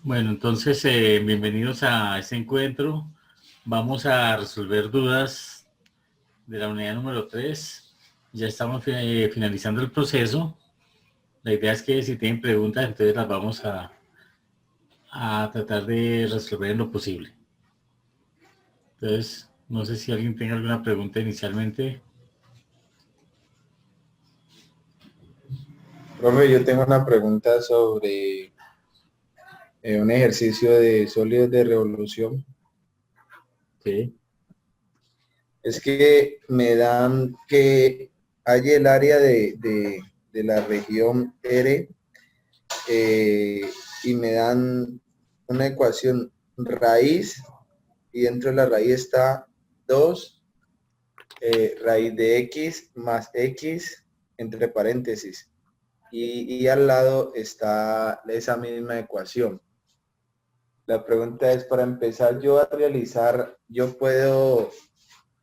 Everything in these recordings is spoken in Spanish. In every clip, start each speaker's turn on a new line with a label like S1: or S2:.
S1: Bueno, entonces, bienvenidos a este encuentro. Vamos a resolver dudas de la unidad número 3. Ya estamos finalizando el proceso. La idea es que si tienen preguntas, entonces las vamos a tratar de resolver en lo posible. Entonces, no sé si alguien tenga alguna pregunta inicialmente.
S2: Profe, yo tengo una pregunta sobre un ejercicio de sólidos de revolución.
S1: Sí.
S2: Es que me dan que hay el área de la región R y me dan una ecuación raíz y dentro de la raíz está 2 raíz de x más x entre paréntesis y al lado está esa misma ecuación. La pregunta es, para empezar yo a realizar, yo puedo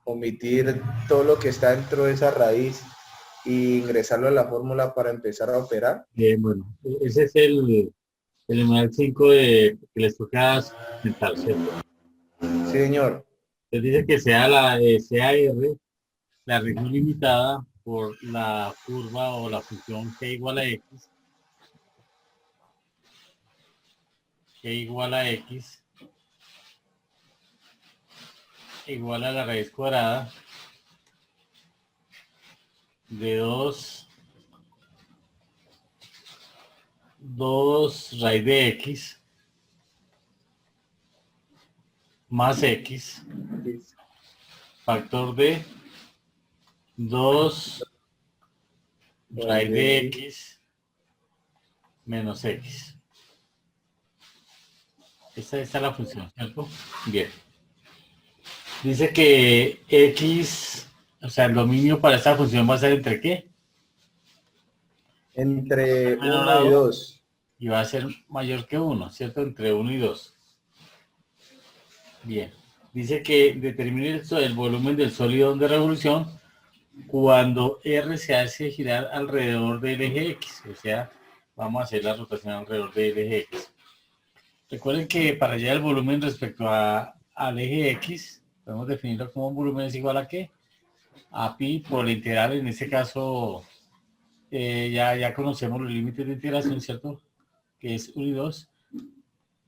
S2: omitir todo lo que está dentro de esa raíz e ingresarlo a la fórmula para empezar a operar.
S1: Bueno, ese es el numeral 5 de que les toca mental, ¿cierto?
S2: Sí, señor.
S1: Les dice que sea sea R la región limitada por la curva o la función g igual a x, igual a la raíz cuadrada de 2 raíz de x más x, factor de 2 raíz de x menos x. Esta es la función, ¿cierto? Bien. Dice que x, o sea, el dominio para esta función va a ser entre qué?
S2: Entre 1 y 2.
S1: Y va a ser mayor que 1, ¿cierto? Entre 1 y 2. Bien. Dice que determine el volumen del sólido de revolución cuando R se hace girar alrededor del eje X. O sea, vamos a hacer la rotación alrededor del eje X. Recuerden que para hallar el volumen respecto al eje X, podemos definirlo como un volumen es igual a ¿qué? A pi por la integral. En este caso, ya conocemos los límites de integración, ¿cierto? Que es 1 y 2.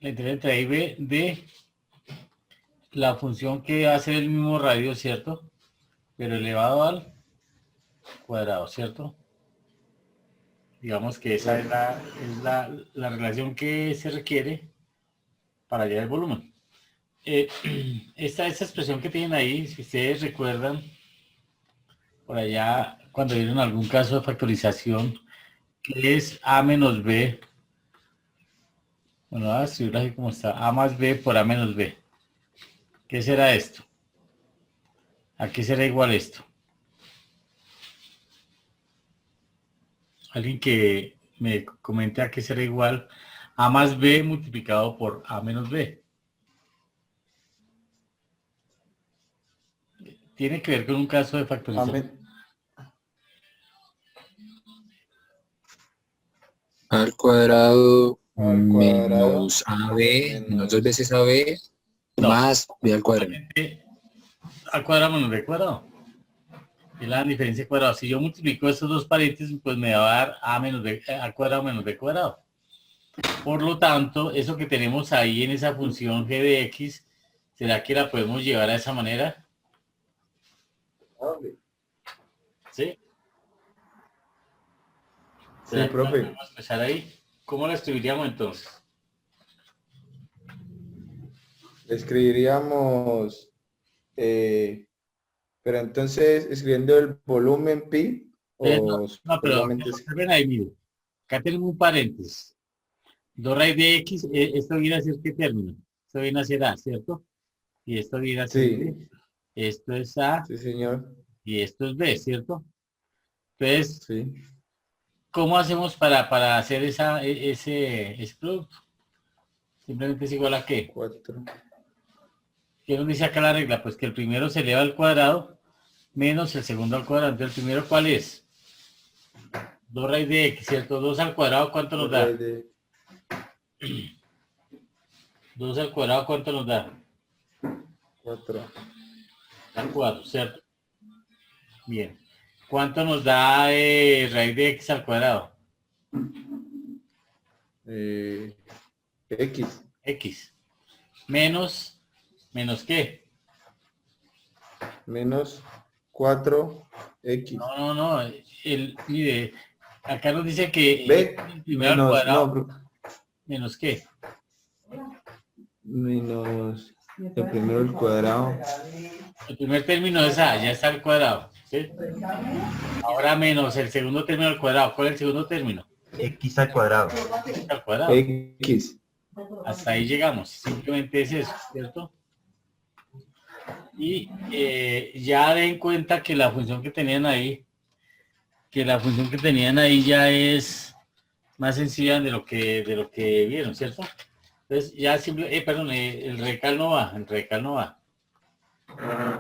S1: La integral entre A y B de la función que va a ser el mismo radio, ¿cierto? Pero elevado al cuadrado, ¿cierto? Digamos que esa es la relación que se requiere para hallar el volumen. Esta expresión que tienen ahí, si ustedes recuerdan, por allá, cuando vieron algún caso de factorización, que es A menos B, bueno, voy a escribirlo así como está, A más B por A menos B. ¿Qué será esto? ¿A qué será igual esto? Alguien que me comente a qué será igual A más B multiplicado por A menos B. Tiene que ver con un caso de factorización.
S3: Al cuadrado
S2: Al cuadrado
S3: menos AB, menos 2
S2: menos...
S3: veces AB,
S1: No,
S3: más B al cuadrado.
S1: A cuadrado menos B cuadrado. Es la diferencia de cuadrado. Si yo multiplico estos dos paréntesis, pues me va a dar A menos B, A cuadrado menos B cuadrado. Por lo tanto, eso que tenemos ahí en esa función g de x, ¿será que la podemos llevar a esa manera? ¿Sí?
S2: Sí,
S1: ¿Será que la
S2: profe.
S1: podemos expresar ahí? ¿Cómo la escribiríamos entonces?
S2: Escribiríamos, pero entonces escribiendo el volumen pi o
S1: Pero
S2: solamente
S1: observen ahí, mire. Acá tenemos un paréntesis. 2 raíz de x, esto viene a ser ¿qué término? Esto viene a ser A, ¿cierto? Y esto viene a ser
S2: sí,
S1: B. Esto es A
S2: sí, señor,
S1: y esto es B, ¿cierto? Entonces,
S2: sí.
S1: ¿cómo hacemos para hacer ese producto? Simplemente es igual a ¿qué?
S2: 4.
S1: ¿Qué nos dice acá la regla? Pues que el primero se eleva al cuadrado menos el segundo al cuadrado. Entonces, ¿el primero cuál es? 2 raíz de x, ¿cierto? 2 al cuadrado, ¿cuánto nos da?
S2: Raíz de
S1: 2 al cuadrado, ¿cuánto nos da?
S2: 4.
S1: Al 4, ¿cierto? Bien. ¿Cuánto nos da raíz de x al cuadrado?
S2: X.
S1: X. Menos qué?
S2: Menos 4X.
S1: No. Mire, acá nos dice que
S2: ¿Ve?
S1: el primero al
S2: Menos,
S1: cuadrado,
S2: no,
S1: ¿menos qué?
S2: menos el primero al cuadrado.
S1: El primer término es A, ya está al cuadrado, ¿sí? Ahora menos el segundo término al cuadrado. ¿Cuál es el segundo término?
S4: X al cuadrado.
S1: X al cuadrado.
S2: X.
S1: Hasta ahí llegamos. Simplemente es eso, ¿cierto? Y ya den cuenta que la función que tenían ahí, ya es más sencilla de lo que vieron, ¿cierto? Entonces ya el radical no va, el radical no va.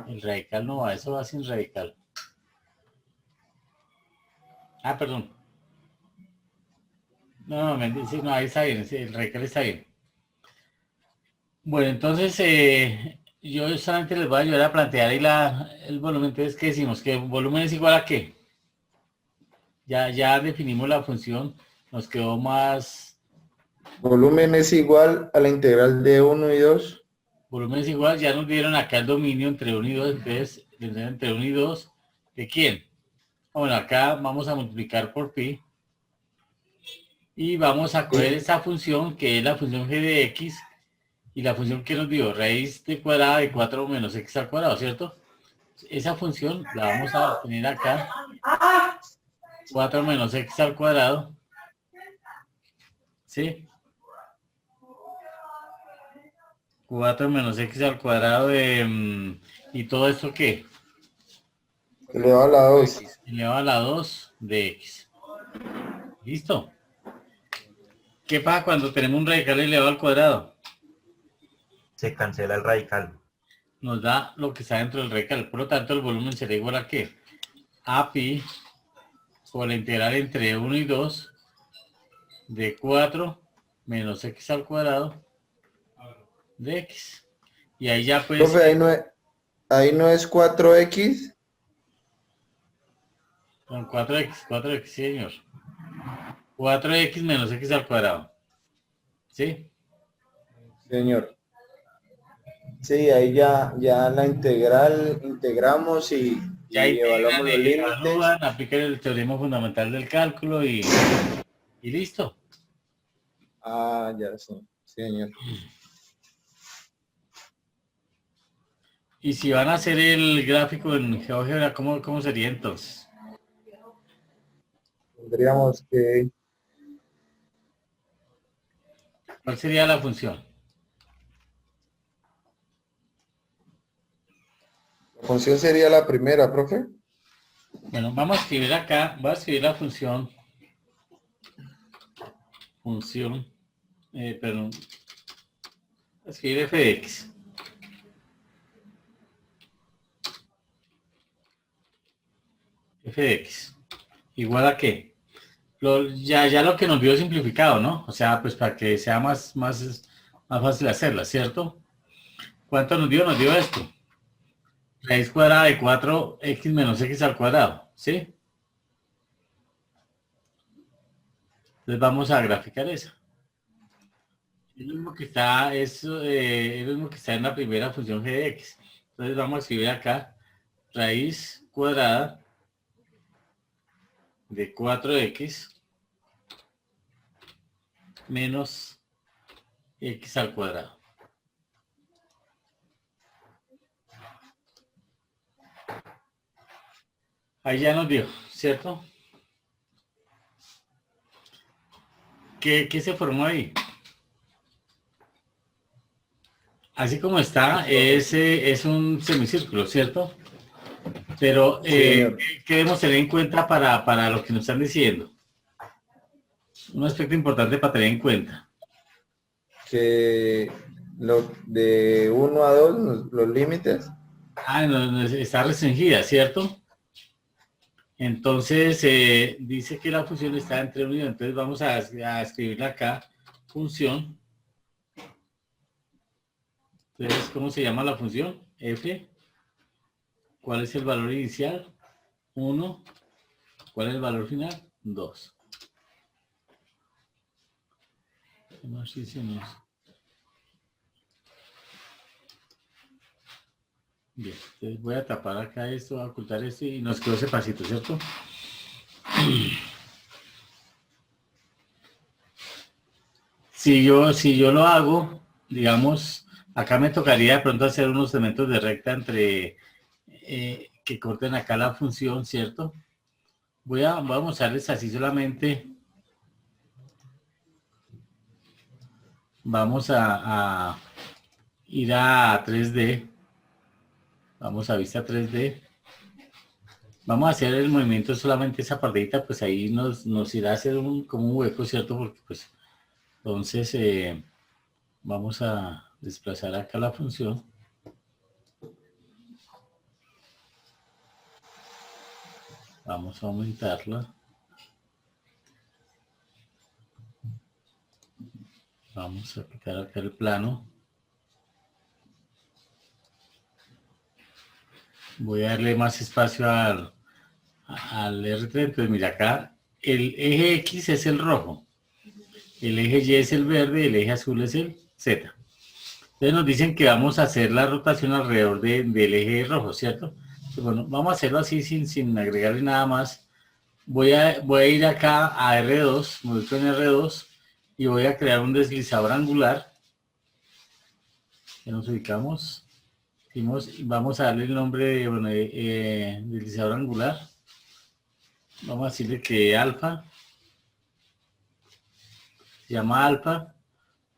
S1: El radical no va, eso va sin radical. Ah, perdón. No, sí, no, ahí está bien, sí, el radical está bien. Bueno, entonces yo solamente les voy a ayudar a plantear ahí el volumen. Entonces, ¿qué decimos? ¿Que el volumen es igual a qué? Ya definimos la función, nos quedó más...
S2: Volumen es igual a la integral de 1 y 2.
S1: Volumen es igual, ya nos dieron acá el dominio entre 1 y 2, entonces entre 1 y 2, ¿de quién? Bueno, acá vamos a multiplicar por pi y vamos a coger esa función que es la función g de x y la función que nos dio raíz de cuadrada de 4 menos x al cuadrado, ¿cierto? Esa función la vamos a poner acá, 4 menos x al cuadrado, ¿sí? 4 menos x al cuadrado de... ¿y todo esto qué?
S2: Elevado a la 2.
S1: Elevado a la 2 de x. ¿Listo? ¿Qué pasa cuando tenemos un radical elevado al cuadrado?
S4: Se cancela el radical.
S1: Nos da lo que está dentro del radical. Por lo tanto, el volumen será igual a ¿qué? A pi por la integral entre 1 y 2 de 4 menos x al cuadrado de x. Y ahí ya pues...
S2: Profe, ahí no es 4X.
S1: Con 4x, sí, señor. 4x menos x al cuadrado. ¿Sí?
S2: Señor. Sí, ahí ya la integramos y
S1: Ya
S2: evaluamos los límites.
S1: evalúan, aplican el teorema fundamental del cálculo y listo.
S2: Ah, ya sí, señor.
S1: Y si van a hacer el gráfico en GeoGebra, ¿cómo sería entonces?
S2: Tendríamos que...
S1: ¿Cuál sería la función?
S2: La función sería la primera, profe.
S1: Bueno, vamos a escribir acá, voy a escribir la función, perdón, voy a escribir f de x. F de x. ¿Igual a qué? Ya lo que nos dio simplificado, ¿no? O sea, pues para que sea más fácil hacerla, ¿cierto? ¿Cuánto nos dio? Nos dio esto. Raíz cuadrada de 4x menos x al cuadrado, ¿sí? Entonces vamos a graficar eso. Es lo mismo que está, es lo mismo que está en la primera función g de x. Entonces vamos a escribir acá raíz cuadrada de 4x menos x al cuadrado. Ahí ya nos dio, ¿cierto? ¿Qué se formó ahí? Así como está, es un semicírculo, ¿cierto? Pero, ¿qué debemos tener en cuenta para lo que nos están diciendo? Un aspecto importante para tener en cuenta.
S2: Que lo de 1 a 2, los límites.
S1: No, está restringida, ¿cierto? Entonces, dice que la función está entre 1 y 2. Entonces vamos a escribirla acá, función Entonces, ¿cómo se llama la función? F. ¿Cuál es el valor inicial? 1. ¿Cuál es el valor final? 2. ¿Qué más hicimos? Bien, entonces voy a tapar acá esto, voy a ocultar esto y nos quedó ese pasito, ¿cierto? Si yo lo hago, digamos, acá me tocaría de pronto hacer unos segmentos de recta entre que corten acá la función, ¿cierto? Voy a mostrarles así solamente. Vamos a ir a 3D. Vamos a vista 3D. Vamos a hacer el movimiento solamente esa partita, pues ahí nos irá a hacer como un hueco, ¿cierto? Porque pues entonces vamos a desplazar acá la función. Vamos a aumentarla. Vamos a aplicar acá el plano. Voy a darle más espacio al R3. Entonces mira acá, el eje X es el rojo. El eje Y es el verde y el eje azul es el Z. Entonces nos dicen que vamos a hacer la rotación alrededor del eje rojo, ¿cierto? Pues bueno, vamos a hacerlo así sin agregarle nada más. Voy a ir acá a R2, me ubico en R2 y voy a crear un deslizador angular. Ya nos ubicamos. Vamos a darle el nombre de deslizador angular. Vamos a decirle que alfa. Se llama alfa.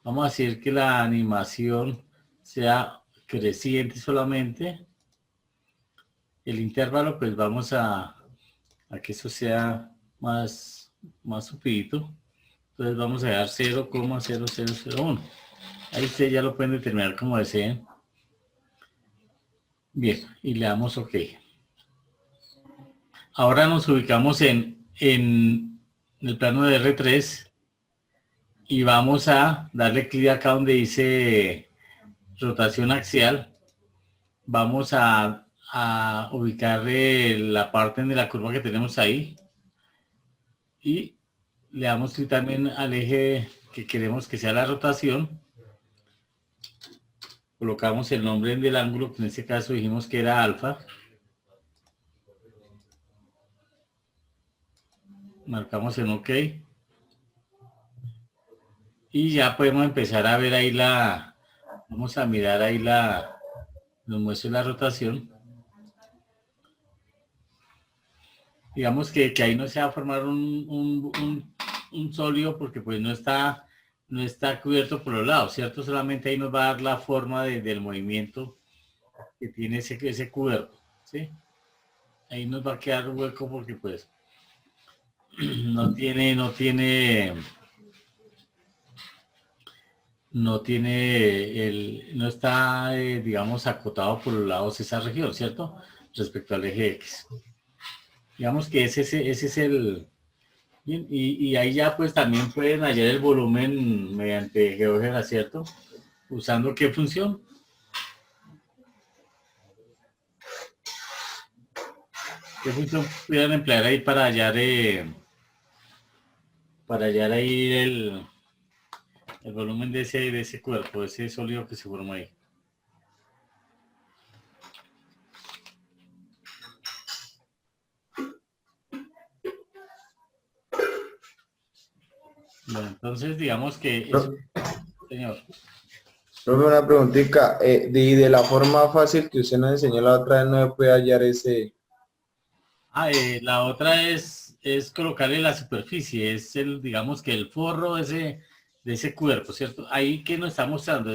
S1: Vamos a decir que la animación sea creciente solamente. El intervalo, pues vamos a que eso sea más subidito. Entonces vamos a dar 0,0001. Ahí ustedes ya lo pueden determinar como deseen. Bien, y le damos OK. Ahora nos ubicamos en el plano de R3 y vamos a darle clic acá donde dice rotación axial. Vamos a ubicar la parte de la curva que tenemos ahí y le damos clic también al eje que queremos que sea la rotación. Colocamos el nombre del ángulo, que en este caso dijimos que era alfa. Marcamos en OK. Y ya podemos empezar a ver ahí vamos a mirar ahí nos muestra la rotación. Digamos que ahí no se va a formar un sólido porque pues no está cubierto por los lados, ¿cierto? Solamente ahí nos va a dar la forma del movimiento que tiene ese cubierto, ¿sí? Ahí nos va a quedar un hueco porque pues no está, digamos, acotado por los lados esa región, ¿cierto? Respecto al eje X. Digamos que ese es el... Bien, y ahí ya pues también pueden hallar el volumen mediante GeoGebra, ¿cierto? ¿Usando qué función? ¿Qué función pudieran emplear ahí para hallar ahí el volumen de ese cuerpo, de ese sólido que se formó ahí? Bueno, entonces digamos que... Señor.
S2: Profe, una preguntita, de la forma fácil que usted nos enseñó la otra vez, no se puede hallar ese...
S1: La otra es colocarle la superficie, es digamos que el forro de ese cuerpo, ¿cierto? Ahí que nos está mostrando,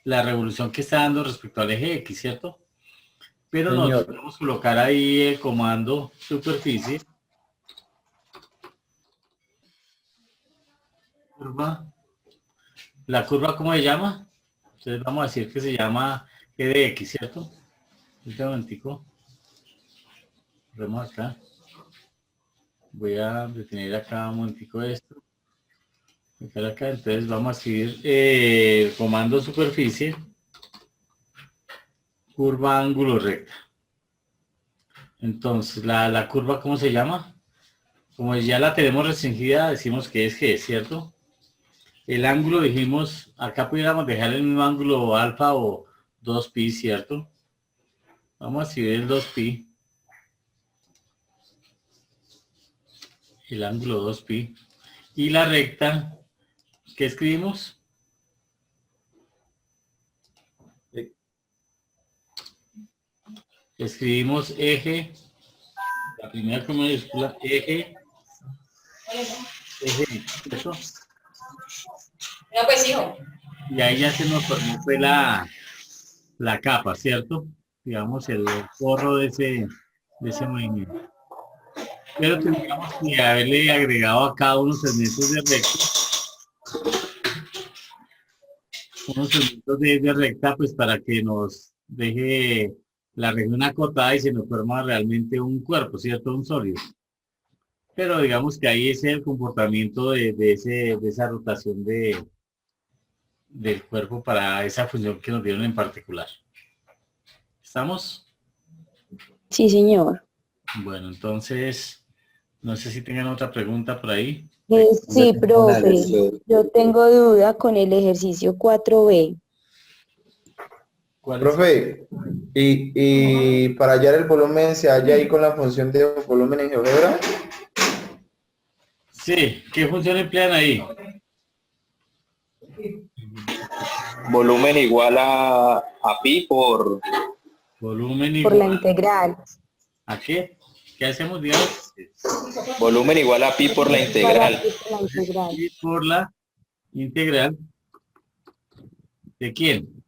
S1: la revolución que está dando respecto al eje X, ¿cierto? Pero nosotros podemos colocar ahí el comando superficie. Curva. ¿La curva cómo se llama? Entonces vamos a decir que se llama EDX, ¿cierto? Un momentico. Vemos acá. Voy a detener acá un momentico esto. Acá, entonces vamos a escribir comando superficie, curva ángulo recta. Entonces, la curva, ¿cómo se llama? Como ya la tenemos restringida, decimos que es G, ¿cierto? El ángulo dijimos, acá pudiéramos dejar el mismo ángulo alfa o 2pi, ¿cierto? Vamos a escribir el 2pi. El ángulo 2pi. Y la recta, ¿qué escribimos? Escribimos eje, la primera con mayúscula, eje, ¿cierto?
S5: No, pues hijo.
S1: Y ahí ya se nos formó fue la capa, ¿cierto? Digamos, el forro de ese movimiento. Pero tendríamos que haberle agregado a cada uno segmentos de recta. Unos segmentos de recta, pues para que nos deje la región acotada y se nos forma realmente un cuerpo, ¿cierto? Un sólido. Pero digamos que ahí es el comportamiento de esa rotación del cuerpo para esa función que nos dieron en particular. ¿Estamos?
S6: Sí, señor.
S1: Bueno, entonces, no sé si tengan otra pregunta por ahí.
S6: Sí, profe, yo tengo duda con el ejercicio 4B.
S1: ¿Cuál es?
S2: Profe, y para hallar el volumen se halla ahí con la función de volumen en GeoGebra.
S1: Sí, ¿qué función emplean ahí?
S3: Volumen igual a pi por
S1: Volumen
S6: Por la
S1: igual
S6: integral.
S1: ¿a qué? ¿Qué hacemos, digamos?
S3: volumen igual a pi por la integral.
S6: Por la integral.
S1: Y por la integral ¿de quién?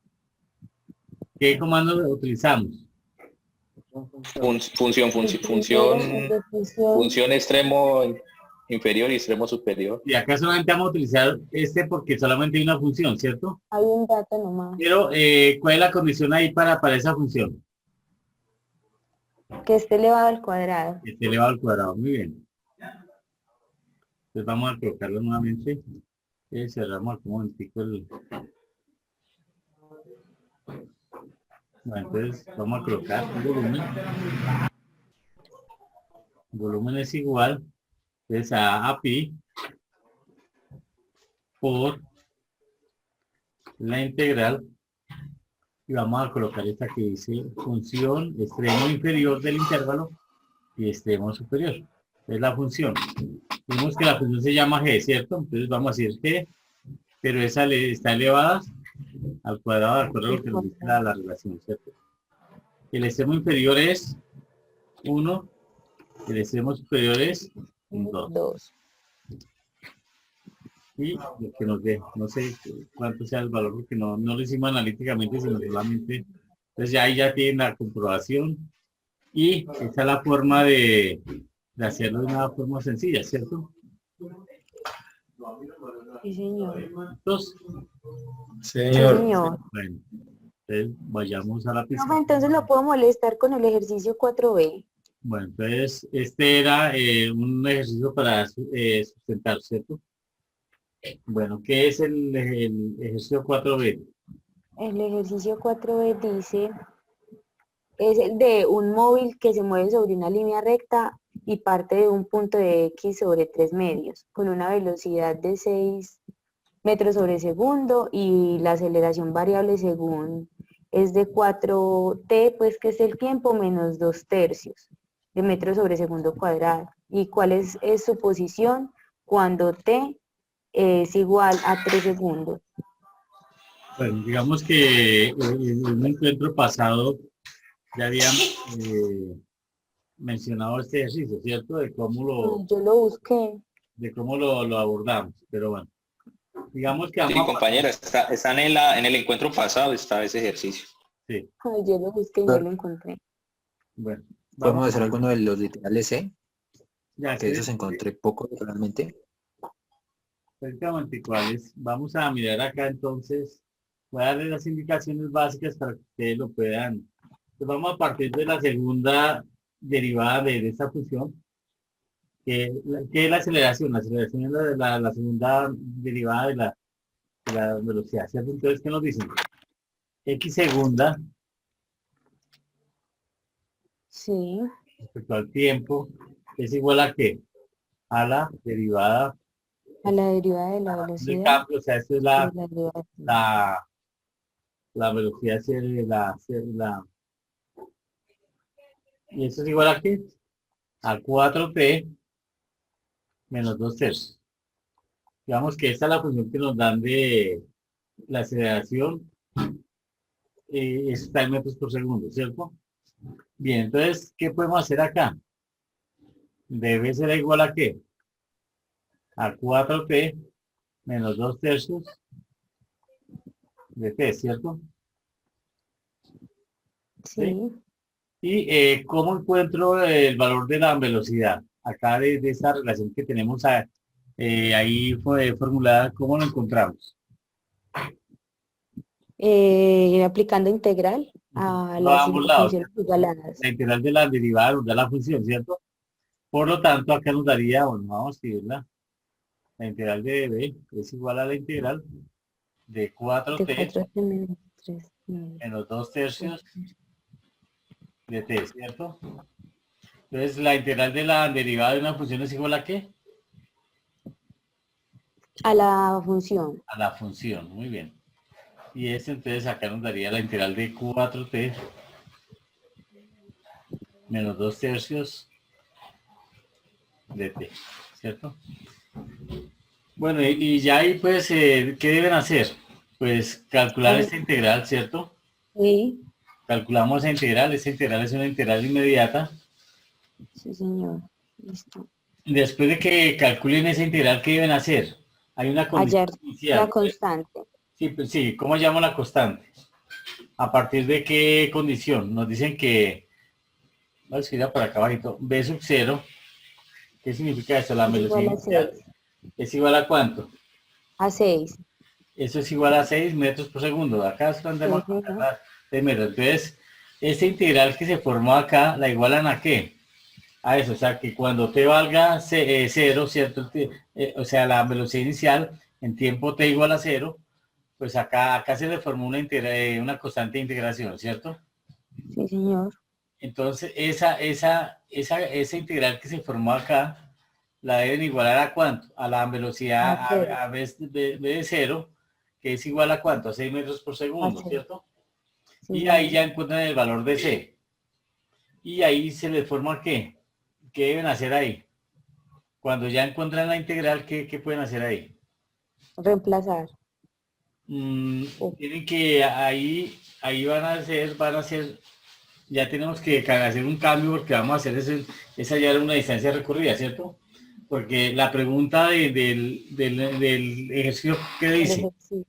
S1: ¿Qué comando utilizamos?
S3: Función extremo inferior y extremo superior.
S1: Y acá solamente vamos a utilizar porque solamente hay una función, ¿cierto?
S6: Hay un dato nomás.
S1: Pero, ¿cuál es la condición ahí para esa función?
S6: Que esté elevado al cuadrado.
S1: Que esté elevado al cuadrado. Muy bien. Entonces vamos a colocarlo nuevamente. Cerramos aquí un momentico el... Bueno, entonces vamos a colocar el volumen. El volumen es igual entonces, a pi por la integral. Y vamos a colocar esta que dice función extremo inferior del intervalo y extremo superior. Es la función. Vemos que la función se llama g, ¿cierto? Entonces vamos a decir g, pero esa está elevada al cuadrado de acuerdo a lo que nos dice la relación, ¿cierto? El extremo inferior es 1, el extremo superior es 2. Y lo que nos dé, no sé cuánto sea el valor, porque no lo hicimos analíticamente, sino solamente, entonces ya ahí ya tienen la comprobación, y esa es la forma de hacerlo de una forma sencilla, ¿cierto?
S6: Sí, señor.
S1: Entonces,
S2: Señor.
S6: Señor.
S1: bueno, entonces vayamos a la pista.
S6: Profe, entonces lo puedo molestar con el ejercicio 4B.
S1: Bueno, entonces este era un ejercicio para sustentar, ¿cierto? Bueno, ¿qué es el ejercicio 4B?
S6: El ejercicio 4B dice, es el de un móvil que se mueve sobre una línea recta y parte de un punto de x sobre 3 medios, con una velocidad de 6 metros sobre segundo y la aceleración variable según es de 4t, pues que es el tiempo, menos 2/3 de metros sobre segundo cuadrado. ¿Y cuál es su posición cuando t es igual a 3 segundos?
S1: Bueno, digamos que en un encuentro pasado ya habían mencionado este ejercicio, ¿cierto? De cómo
S6: Yo lo busqué.
S1: lo abordamos, pero bueno. Digamos que
S3: Sí, compañera, está en el encuentro pasado, está ese ejercicio.
S1: Sí,
S6: Ay, yo lo busqué y no lo encontré.
S1: bueno.
S7: ¿Podemos hacer alguno de los literales C?
S1: Ya
S7: Que esos encontré poco realmente.
S1: prácticamente cuáles. Vamos a mirar acá entonces. Voy a darle las indicaciones básicas para que ustedes lo puedan. Entonces vamos a partir de la segunda derivada de esta función. ¿Qué es la aceleración? La aceleración es la segunda derivada de la velocidad, ¿cierto? Entonces, ¿qué nos dicen? X segunda
S6: Sí,
S1: respecto al tiempo es igual a ¿qué? A la derivada
S6: a la derivada de la
S1: de
S6: velocidad
S1: cambio, o sea, esto es
S6: de la derivada de tiempo.
S1: la velocidad y esto es igual a ¿qué? A 4t menos 2 tercios. Digamos que esta es la función que nos dan de la aceleración, está en metros por segundo, ¿cierto? Bien, entonces, ¿qué podemos hacer acá? Debe ser igual a ¿qué? A 4t menos 2 tercios de t, ¿cierto? ¿Sí?
S6: Sí,
S1: ¿Y cómo encuentro el valor de la velocidad? Acá de esta relación que tenemos ahí fue formulada, ¿cómo lo encontramos?
S6: aplicando integral a
S1: A
S6: las
S1: ambos lados,
S6: funciones igualadas.
S1: la integral de la derivada nos da la función, ¿cierto? Por lo tanto, acá nos daría, bueno, vamos a escribirla, la integral de b es igual a la integral de
S6: De
S1: 4t
S6: 4 menos 3
S1: menos 2 tercios de t, ¿cierto? Entonces, la integral de la derivada de una función es igual a ¿qué?
S6: a la función.
S1: A la función, muy bien. Y este entonces acá nos daría la integral de 4t menos 2 tercios de t, ¿cierto? Bueno, y ya ahí pues, ¿qué deben hacer? Pues calcular esta integral, ¿cierto?
S6: Sí,
S1: Calculamos esa integral es una integral inmediata.
S6: sí, señor. Listo.
S1: Después de que calculen esa integral, ¿qué deben hacer? Hay una condición
S6: Hallar la
S1: inicial.
S6: constante.
S1: Sí, pues sí, ¿cómo llamo la constante? ¿A partir de qué condición? Nos dicen que, voy a escribir por acá abajito, b sub 0, ¿qué significa eso? La
S6: Es
S1: velocidad
S6: igual a
S1: inicial
S6: 6.
S1: es igual a ¿cuánto?
S6: A 6.
S1: Eso es igual a 6 metros por segundo. Acá es donde vamos a encontrar 6 metros. Entonces, esta integral que se formó acá, ¿la igualan a qué? A eso, o sea, que cuando t valga 0, ¿cierto? O sea, la velocidad inicial en tiempo t igual a 0, pues acá se le formó una constante de integración, ¿cierto?
S6: Sí, señor.
S1: Entonces, esa integral que se formó acá, la deben igualar a ¿cuánto? A la velocidad
S6: A 0.
S1: a b de 0, que es igual a ¿cuánto? A 6 metros por
S6: A
S1: segundo,
S6: 6.
S1: ¿cierto?
S6: Sí,
S1: Y ahí
S6: señor.
S1: ya encuentran el valor de c. Y ahí se les forma ¿qué? ¿Qué deben hacer ahí? Cuando ya encuentran la integral, ¿qué pueden hacer ahí?
S6: Reemplazar.
S1: Tienen que ahí van a hacer, ya tenemos que hacer un cambio porque vamos a hacer esa ya era una distancia recorrida, ¿cierto? Porque la pregunta del ejercicio que
S6: El
S1: dice,
S6: ejercicio.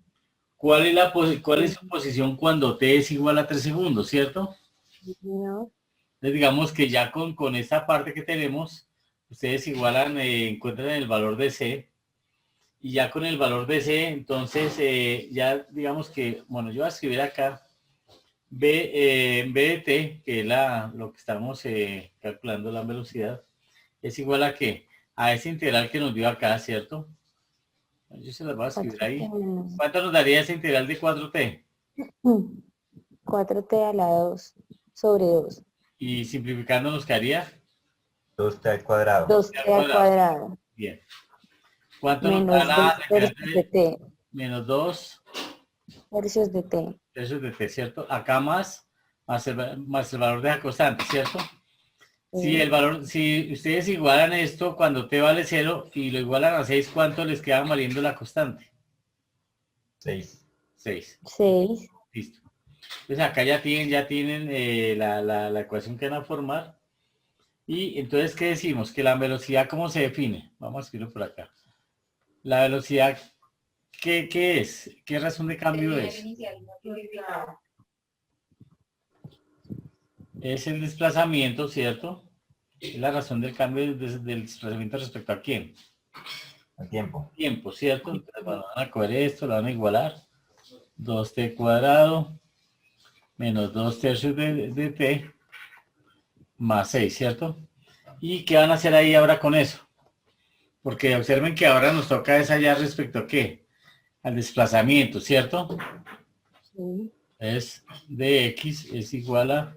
S1: ¿cuál es su posición cuando t es igual a 3 segundos, ¿cierto?
S6: Sí, señor.
S1: Entonces digamos que ya con esta parte que tenemos, ustedes igualan, encuentran el valor de c, y ya con el valor de c, entonces ya digamos que, bueno, yo voy a escribir acá b de t, que es lo que estamos calculando la velocidad, es igual a ¿qué? A esa integral que nos dio acá, ¿cierto? Yo se las voy a escribir
S6: 4t
S1: ahí.
S6: menos
S1: ¿Cuánto nos daría esa integral de 4t?
S6: 4t a la 2 sobre 2.
S1: Y simplificando nos quedaría
S4: 2t al cuadrado.
S6: 2t al cuadrado.
S1: Bien. ¿Cuánto nos da
S6: Menos 2
S1: la integral
S6: tercios de t.
S1: menos 2
S6: Tercios de t.
S1: tercios de t, ¿cierto? Acá más el valor de la constante, ¿cierto? Si ustedes igualan esto cuando t vale 0 y lo igualan a 6, ¿cuánto les queda valiendo la constante?
S4: 6.
S1: 6.
S6: 6.
S1: Listo. Entonces acá ya tienen la ecuación que van a formar. Y entonces, ¿qué decimos? Que la velocidad, ¿cómo se define? Vamos a escribirlo por acá. La velocidad, ¿qué es? ¿Qué razón de cambio es? Es el desplazamiento, ¿cierto? Es la razón del cambio del desplazamiento respecto a quién.
S4: Al tiempo.
S1: Tiempo, ¿cierto? Entonces, bueno, van a coger esto, lo van a igualar. 2t cuadrado menos 2 tercios de t más 6, ¿cierto? ¿Y qué van a hacer ahí ahora con eso? Porque observen que ahora nos toca ensayar respecto a qué, al desplazamiento, ¿cierto?
S6: Sí.
S1: Es dx es igual a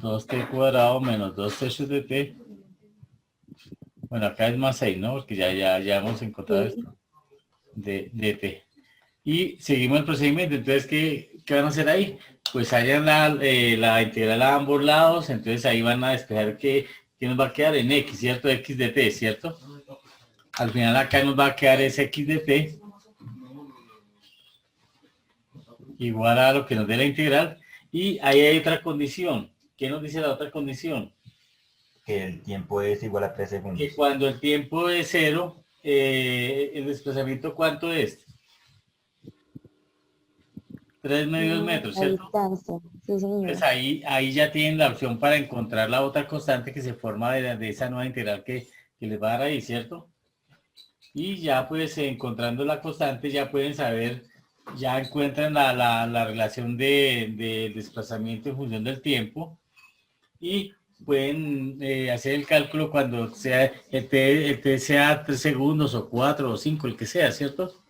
S1: 2t cuadrado menos 2 tercios de t. Bueno, acá es más 6, ¿no? Porque ya hemos encontrado
S6: Sí.
S1: esto de t. Y seguimos el procedimiento. Entonces, ¿qué van a hacer ahí? Pues hallan la integral a ambos lados. Entonces ahí van a despejar que nos va a quedar en x, ¿cierto? X de t, ¿cierto? Al final acá nos va a quedar ese x de t igual a lo que nos dé la integral. Y ahí hay otra condición. ¿Qué nos dice la otra condición?
S4: Que el tiempo es igual a 3 segundos.
S1: Que cuando el tiempo es 0, el desplazamiento ¿cuánto es? 3 medios metros,
S6: La
S1: ¿cierto?
S6: distancia. Sí, señor.
S1: Pues ahí ya tienen la opción para encontrar la otra constante que se forma de esa nueva integral que les va a dar ahí, ¿cierto? Y ya pues encontrando la constante ya pueden saber, ya encuentran la relación del desplazamiento en función del tiempo y pueden hacer el cálculo cuando sea el t sea 3 segundos o 4 o 5, el que sea, ¿cierto?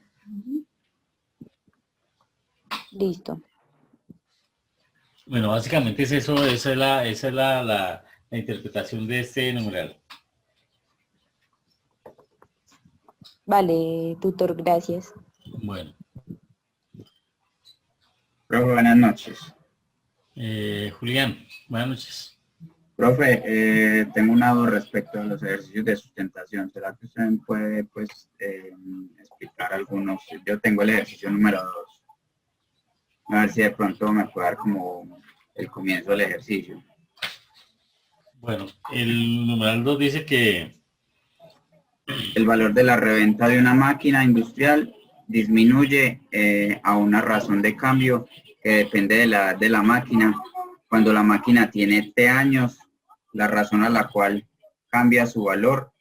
S6: Listo.
S1: Bueno, básicamente es eso, esa es la interpretación de este numeral.
S6: Vale, tutor, gracias.
S1: Bueno,
S8: Profe, buenas noches.
S1: Julián, buenas noches.
S8: Profe, tengo una duda respecto a los ejercicios de sustentación. ¿Será que usted me puede, pues, explicar algunos? Yo tengo el ejercicio número 2. A ver si de pronto me puede dar como el comienzo del ejercicio.
S1: Bueno, el numeral 2 dice que
S8: El valor de la reventa de una máquina industrial disminuye a una razón de cambio que depende de la edad de la máquina. Cuando la máquina tiene T años, la razón a la cual cambia su valor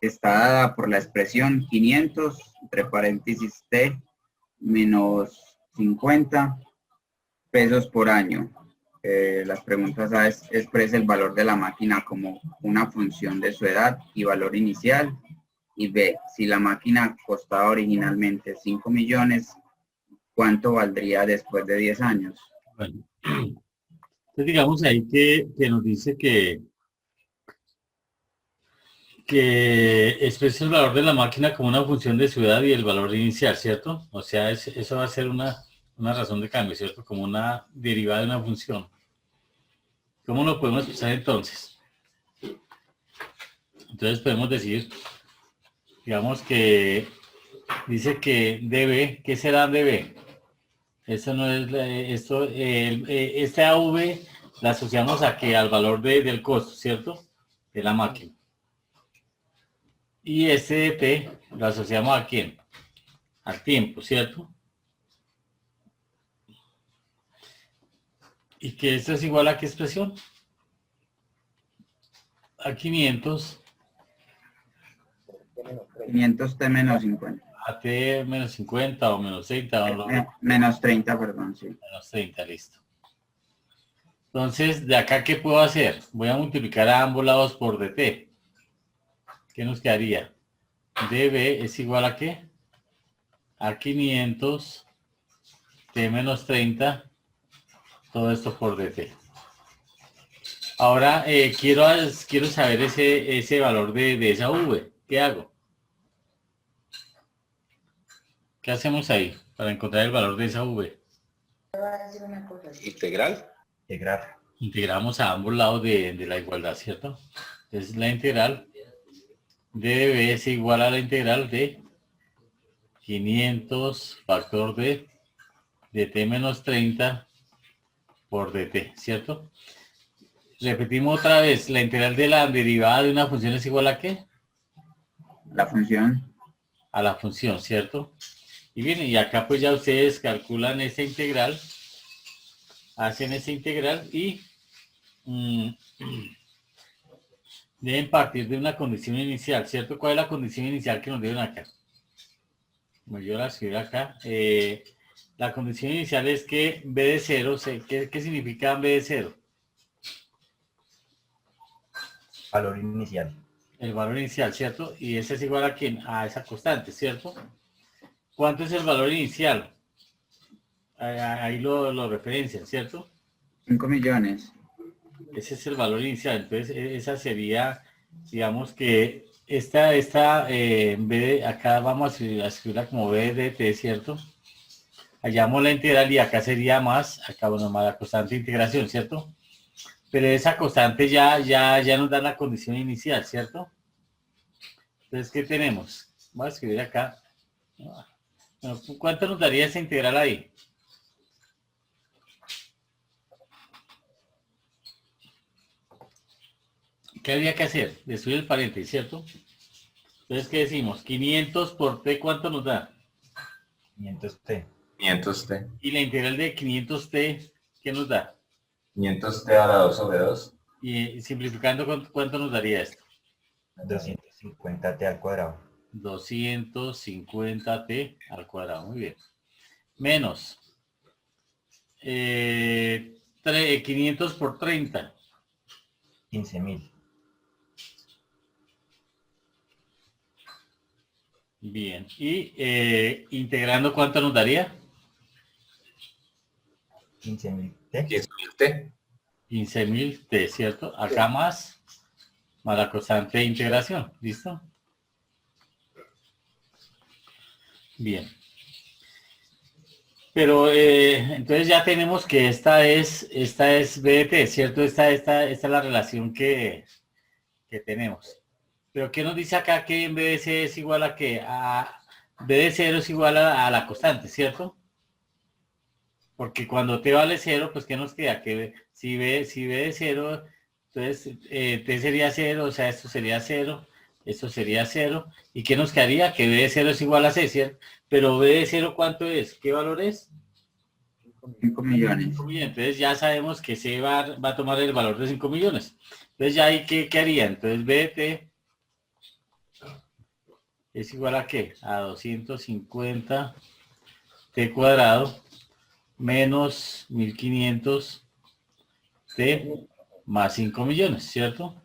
S8: está dada por la expresión 500, entre paréntesis T, menos 50 pesos por año. Las preguntas A es, expresa el valor de la máquina como una función de su edad y valor inicial. Y B, si la máquina costaba originalmente 5 millones, ¿cuánto valdría después de 10 años?
S1: bueno, entonces digamos ahí que nos dice que expresa el valor de la máquina como una función de su edad y el valor inicial, ¿cierto? O sea, eso va a ser una razón de cambio, ¿cierto? Como una derivada de una función. ¿Cómo lo podemos expresar entonces? Entonces podemos decir, digamos que dice que dB, ¿qué será dB? Eso no es, esta AV la asociamos a que al valor del costo, ¿cierto? De la máquina. Y este T lo asociamos ¿a quién? Al tiempo, ¿cierto? Y que esto es igual a qué expresión? A 500.
S8: 500 T menos 50.
S1: A T menos 50 o menos 30 o
S8: Menos 30, perdón, sí.
S1: menos 30, listo. Entonces, de acá, ¿qué puedo hacer? Voy a multiplicar a ambos lados por dt. ¿Qué nos quedaría? dB es igual a ¿qué? A 500 T menos 30, todo esto por dt. Ahora quiero saber ese valor de esa v. ¿Qué hago? ¿Qué hacemos ahí para encontrar el valor de esa v?
S3: Integral.
S4: Integrar.
S1: Integramos a ambos lados de la igualdad, ¿cierto? Entonces la integral de dB es igual a la integral de 500 factor de t menos 30 por dt, ¿cierto? Repetimos otra vez, la integral de la derivada de una función es igual a ¿qué?
S8: La función.
S1: A la función, ¿cierto? Y bien, y acá pues ya ustedes calculan esa integral, hacen esa integral y deben partir de una condición inicial, ¿cierto? ¿Cuál es la condición inicial que nos dieron acá? Bueno, yo la escribí acá. La condición inicial es que b de 0, ¿qué significa b de 0?
S4: Valor inicial.
S1: El valor inicial, ¿cierto? Y ese es igual a quién? A esa constante, ¿cierto? ¿Cuánto es el valor inicial? Ahí lo referencian, ¿cierto?
S8: 5 millones.
S1: Ese es el valor inicial. Entonces, esa sería, digamos que esta en vez de, acá vamos a escribirla como b de t, ¿cierto? Hallamos la integral y acá sería más, acá bueno, más la constante de integración, ¿cierto? Pero esa constante ya nos da la condición inicial, ¿cierto? Entonces, ¿qué tenemos? Voy a escribir acá. Bueno, ¿cuánto nos daría esa integral ahí? ¿Qué habría que hacer? Destruir el paréntesis, ¿cierto? Entonces, ¿qué decimos? 500 por t, ¿cuánto nos da?
S4: 500t.
S9: 500t.
S1: Y la integral de 500t, ¿qué nos da?
S9: 500t a la 2 sobre 2.
S1: Y simplificando, ¿cuánto nos daría esto?
S4: 250t al cuadrado.
S1: 250t al cuadrado, muy bien. Menos 500 por 30.
S4: 15.000.
S1: Bien. Y integrando, ¿cuánto nos daría?
S4: 15.000t.
S9: 10.000t.
S1: 15.000t, ¿cierto? Acá más la constante de integración. ¿Listo? Bien. Pero entonces ya tenemos que esta es b de t, ¿cierto? Esta es la relación que tenemos. Pero ¿qué nos dice acá que en vez de c es igual a que b de 0 es igual a la constante, ¿cierto? Porque cuando t vale 0, pues ¿qué nos queda? Que si b de 0, entonces t sería 0, o sea, esto sería 0, esto sería 0. ¿Y qué nos quedaría? Que b de 0 es igual a c, ¿cierto? Pero b de 0, ¿cuánto es? ¿Qué valor es?
S8: 5 millones.
S1: 5 millones. Entonces ya sabemos que c va a tomar el valor de 5 millones. Entonces ya ahí, ¿qué haría? Entonces b de t es igual a ¿qué? A 250 t cuadrado menos 1500 t más 5 millones, ¿cierto?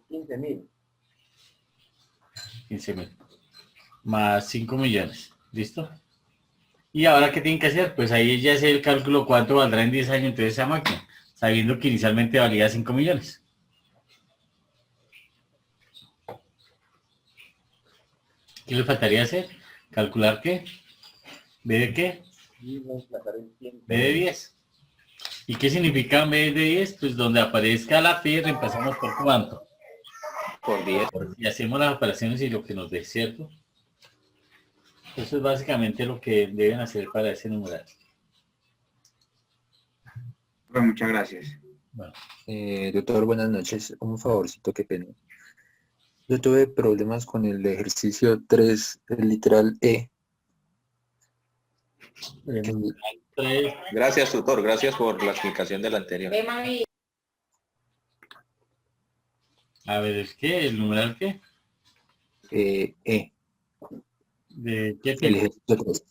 S2: 15.000.
S1: 15.000 más 5 millones, ¿listo? Y ahora, ¿qué tienen que hacer? Pues ahí ya sé el cálculo cuánto valdrá en 10 años entonces esa máquina, sabiendo que inicialmente valía 5 millones. ¿Qué le faltaría hacer? ¿Calcular qué? ¿B de qué? B de 10. ¿Y qué significa B de 10? Pues donde aparezca la T, reemplazamos por cuánto.
S3: Por 10.
S1: Y hacemos las operaciones y lo que nos dé, ¿cierto? Eso es básicamente lo que deben hacer para ese numeral.
S8: Bueno, muchas gracias.
S1: Bueno,
S7: Doctor, buenas noches. Un favorcito, qué pena. Yo tuve problemas con el ejercicio 3, el literal E.
S1: tres,
S3: Gracias, tutor. Gracias por la explicación del anterior.
S5: Ve, mami.
S1: a ver, ¿el qué? ¿El numeral qué?
S7: E.
S1: ¿De qué
S7: El
S1: tipo?
S7: ejercicio 3.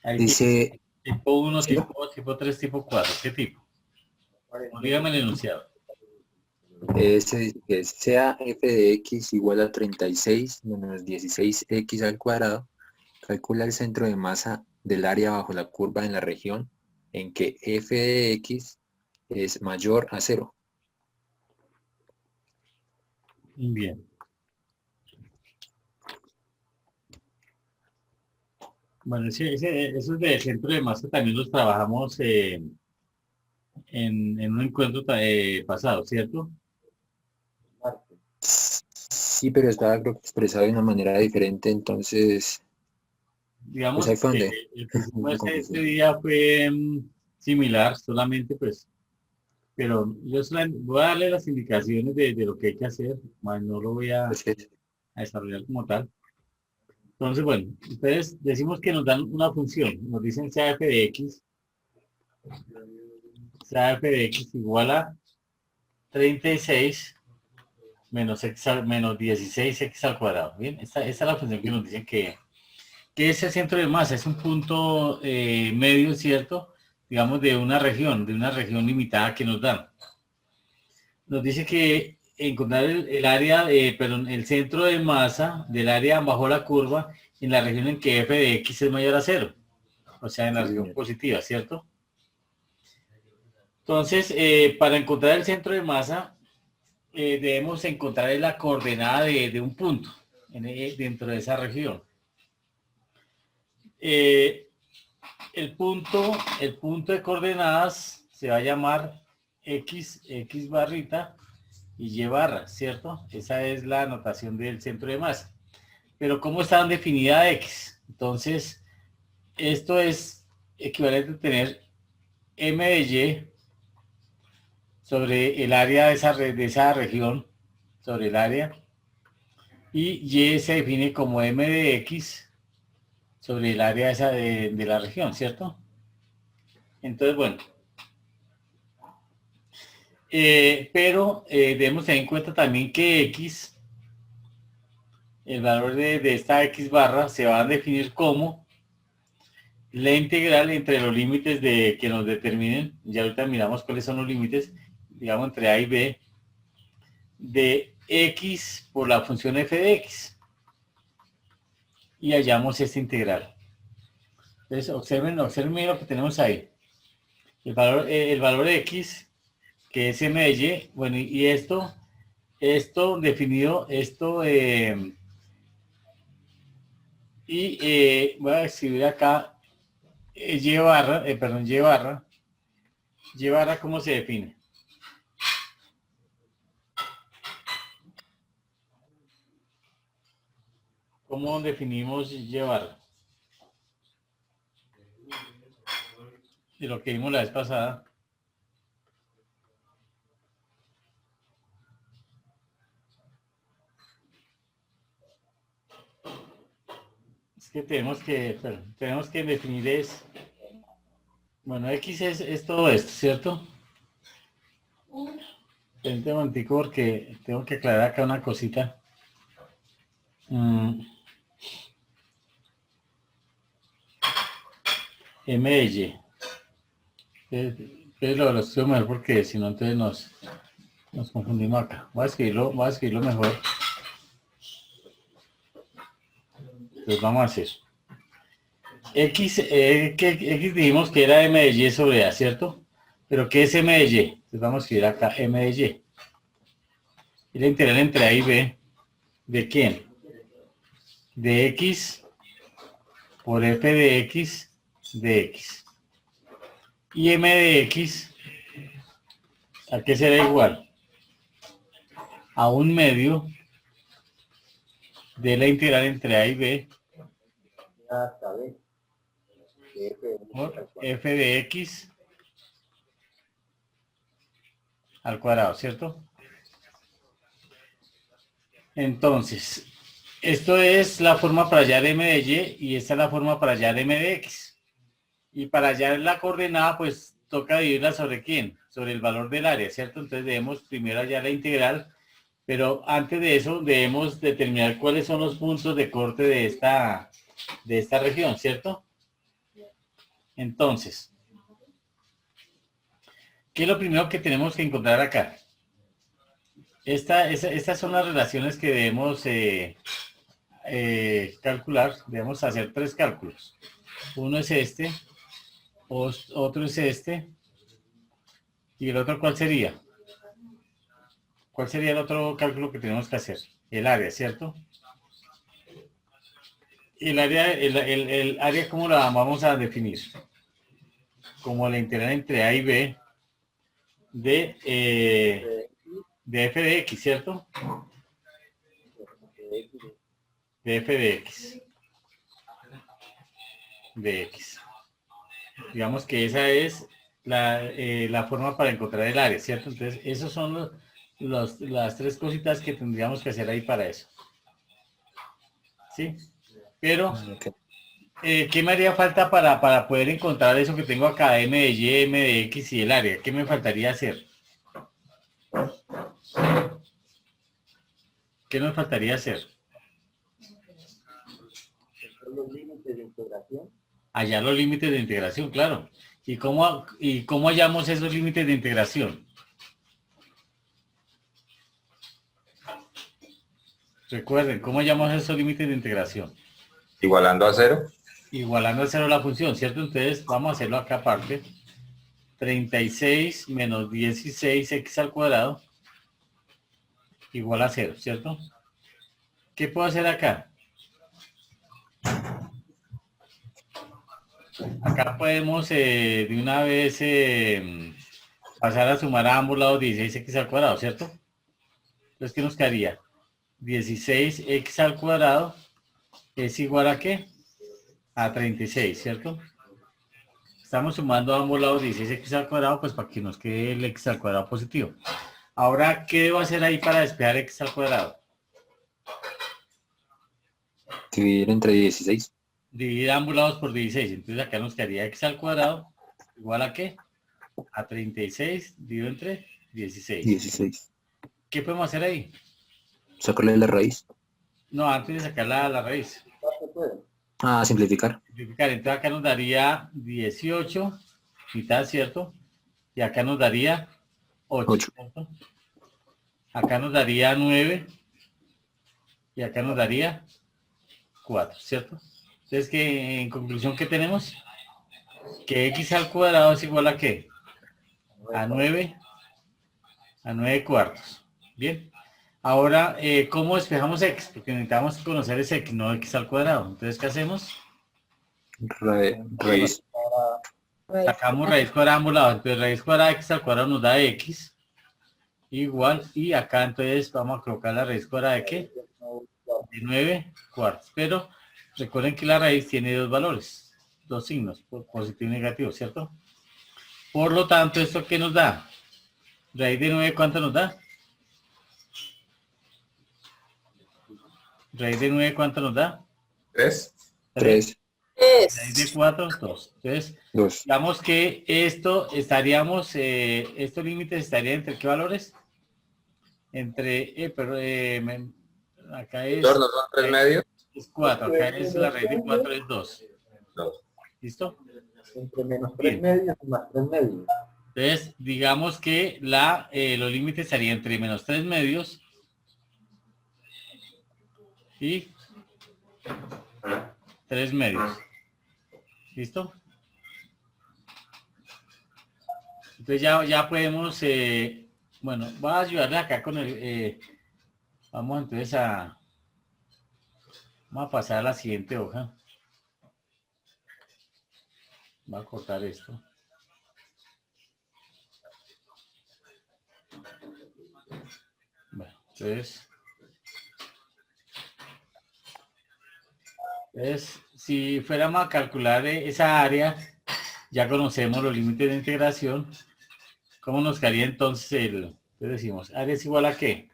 S1: Hay
S7: Dice,
S1: tipo 1,
S7: ¿sí?
S1: tipo 3, tipo 4. ¿Qué tipo? Dígame el enunciado.
S7: Se dice que sea f de x igual a 36 menos 16x al cuadrado, calcula el centro de masa del área bajo la curva en la región en que f de x es mayor a 0.
S1: Bien. Bueno, esos de centro de masa también los trabajamos en un encuentro pasado, ¿cierto?
S7: Sí, pero estaba creo que expresado de una manera diferente, entonces,
S1: Digamos
S7: pues ahí fue
S1: que
S7: donde
S1: el que hicimos
S7: me confundí.
S1: este día fue similar, solamente pues, pero yo voy a darle las indicaciones de lo que hay que hacer, más no lo voy a
S7: Pues que-
S1: desarrollar como tal. Entonces, bueno, entonces decimos que nos dan una función, nos dicen sea f de x igual a 36 menos 16x al cuadrado. Bien, esta es la función que nos dicen que es el centro de masa, es un punto medio, ¿cierto? Digamos, de una región limitada que nos dan. nos dice que encontrar el área, perdón, el centro de masa del área bajo la curva en la región en que f de x es mayor a 0. O sea, en la
S7: Sí,
S1: región
S7: señor.
S1: positiva, ¿cierto? Entonces, para encontrar el centro de masa, debemos encontrar la coordenada de un punto dentro de esa región. El punto de coordenadas se va a llamar x barrita y y barra, ¿cierto? Esa es la notación del centro de masa. Pero ¿cómo está definida x? Entonces, esto es equivalente a tener m de y sobre el área de esa región, sobre el área, y y se define como m de x sobre el área esa de la región, ¿cierto? Entonces, bueno, pero debemos tener en cuenta también que x, el valor de esta x barra, se va a definir como la integral entre los límites que nos determinen, ya ahorita miramos cuáles son los límites, digamos entre a y b, de x por la función f de x. Y hallamos esta integral. Entonces, observen lo que tenemos ahí. El valor de x, que es m de y, bueno, y esto definido, voy a escribir acá y barra, ¿cómo se define? ¿Cómo definimos y barra? De lo que vimos la vez pasada. Es que tenemos que definir bueno, x es todo esto, ¿cierto? Un momentico porque tengo que aclarar acá una cosita. M de y. Pero lo escribo mejor porque si no entonces nos confundimos acá. Voy a escribirlo mejor. Entonces vamos a hacer. X dijimos que era M de y sobre A, ¿cierto? Pero ¿qué es M de y? Entonces vamos a escribir acá M de y. Y la integral entre A y B, ¿de quién? De x por f de x de x. Y m de x, ¿a qué será igual? A 1/2 de la integral entre a y b
S2: Hasta B.
S1: por f de x al cuadrado, ¿cierto? Entonces, esto es la forma para hallar m de y esta es la forma para hallar m de x. Y para hallar la coordenada, pues toca dividirla sobre quién, sobre el valor del área, ¿cierto? Entonces debemos primero hallar la integral, pero antes de eso debemos determinar cuáles son los puntos de corte de esta región, ¿cierto? Entonces, ¿qué es lo primero que tenemos que encontrar acá? Estas son las relaciones que debemos calcular. Debemos hacer 3 cálculos. Uno es este, otro es este, y el otro, ¿cuál sería? ¿Cuál sería el otro cálculo que tenemos que hacer? El área, ¿cierto? El área, ¿cómo la vamos a definir? Como la integral entre A y B de f de x, ¿cierto? De f de x. De x. Digamos que esa es la forma para encontrar el área, ¿cierto? Entonces, esos son las 3 cositas que tendríamos que hacer ahí para eso. ¿Sí? Pero, ¿qué me haría falta para poder encontrar eso que tengo acá? M de y, m de x y el área. ¿Qué me faltaría hacer? ¿Qué nos faltaría hacer?
S2: Los límites de integración.
S1: Hallar los límites de integración, claro. ¿Y cómo hallamos esos límites de integración? Recuerden, ¿cómo llamamos esos límites de integración?
S9: Igualando a 0.
S1: Igualando a 0 la función, ¿cierto? Entonces vamos a hacerlo acá aparte. 36 menos 16x al cuadrado igual a 0, ¿cierto? ¿Qué puedo hacer acá? Acá podemos de una vez pasar a sumar a ambos lados 16x al cuadrado, ¿cierto? Entonces, ¿qué nos quedaría? 16x al cuadrado es igual a ¿qué? A 36, ¿cierto? Estamos sumando a ambos lados 16x al cuadrado, pues para que nos quede el x al cuadrado positivo. Ahora, ¿qué debo hacer ahí para despejar x al cuadrado?
S7: Dividir entre 16.
S1: Dividir ambos lados por 16. Entonces acá nos quedaría x al cuadrado igual a ¿qué? A 36 dividido entre 16.
S7: 16.
S1: ¿Qué podemos hacer ahí?
S7: Sacarle la raíz.
S1: No, antes de sacar la raíz.
S7: Ah, simplificar.
S1: Simplificar. Entonces acá nos daría 18, mitad, ¿cierto? Y acá nos daría 8,
S7: 8.
S1: ¿cierto? Acá nos daría 9 y acá nos daría 4, ¿cierto? Entonces, que en conclusión, ¿qué tenemos? Que x al cuadrado es igual a ¿qué? A 9 cuartos. Bien. Ahora, ¿cómo despejamos x? Porque necesitamos conocer ese x, no x al cuadrado. Entonces, ¿qué hacemos?
S7: Raíz.
S1: Sacamos raíz cuadrada a ambos lados. Entonces, raíz cuadrada de x al cuadrado nos da x. Igual. Y acá, entonces, vamos a colocar la raíz cuadrada de ¿qué? De 9 cuartos. Pero recuerden que la raíz tiene dos valores, dos signos, positivo y negativo, ¿cierto? Por lo tanto, ¿esto qué nos da? Raíz de 9, ¿cuánto nos da? Raíz de 9, ¿cuánto nos da?
S9: 3.
S7: 3.
S1: Raíz de 4, 2. Entonces,
S7: 2.
S1: digamos que esto estaríamos, estos límites estarían entre ¿qué valores? Entre, acá es...
S9: ¿No son 3 medios?
S1: Es 4, acá es la raíz de 4 es 2.
S9: 2.
S1: ¿Listo?
S2: Entre menos
S1: 3
S2: medios y más 3 medios.
S1: Entonces, digamos que los límites estarían entre menos 3 medios y 3 medios. ¿Listo? Entonces ya podemos, bueno, voy a ayudarle acá con el, vamos entonces vamos a pasar a la siguiente hoja. Voy a cortar esto. Bueno, entonces, si fuéramos a calcular esa área, ya conocemos los límites de integración. ¿Cómo nos quedaría entonces entonces decimos, área es igual a qué?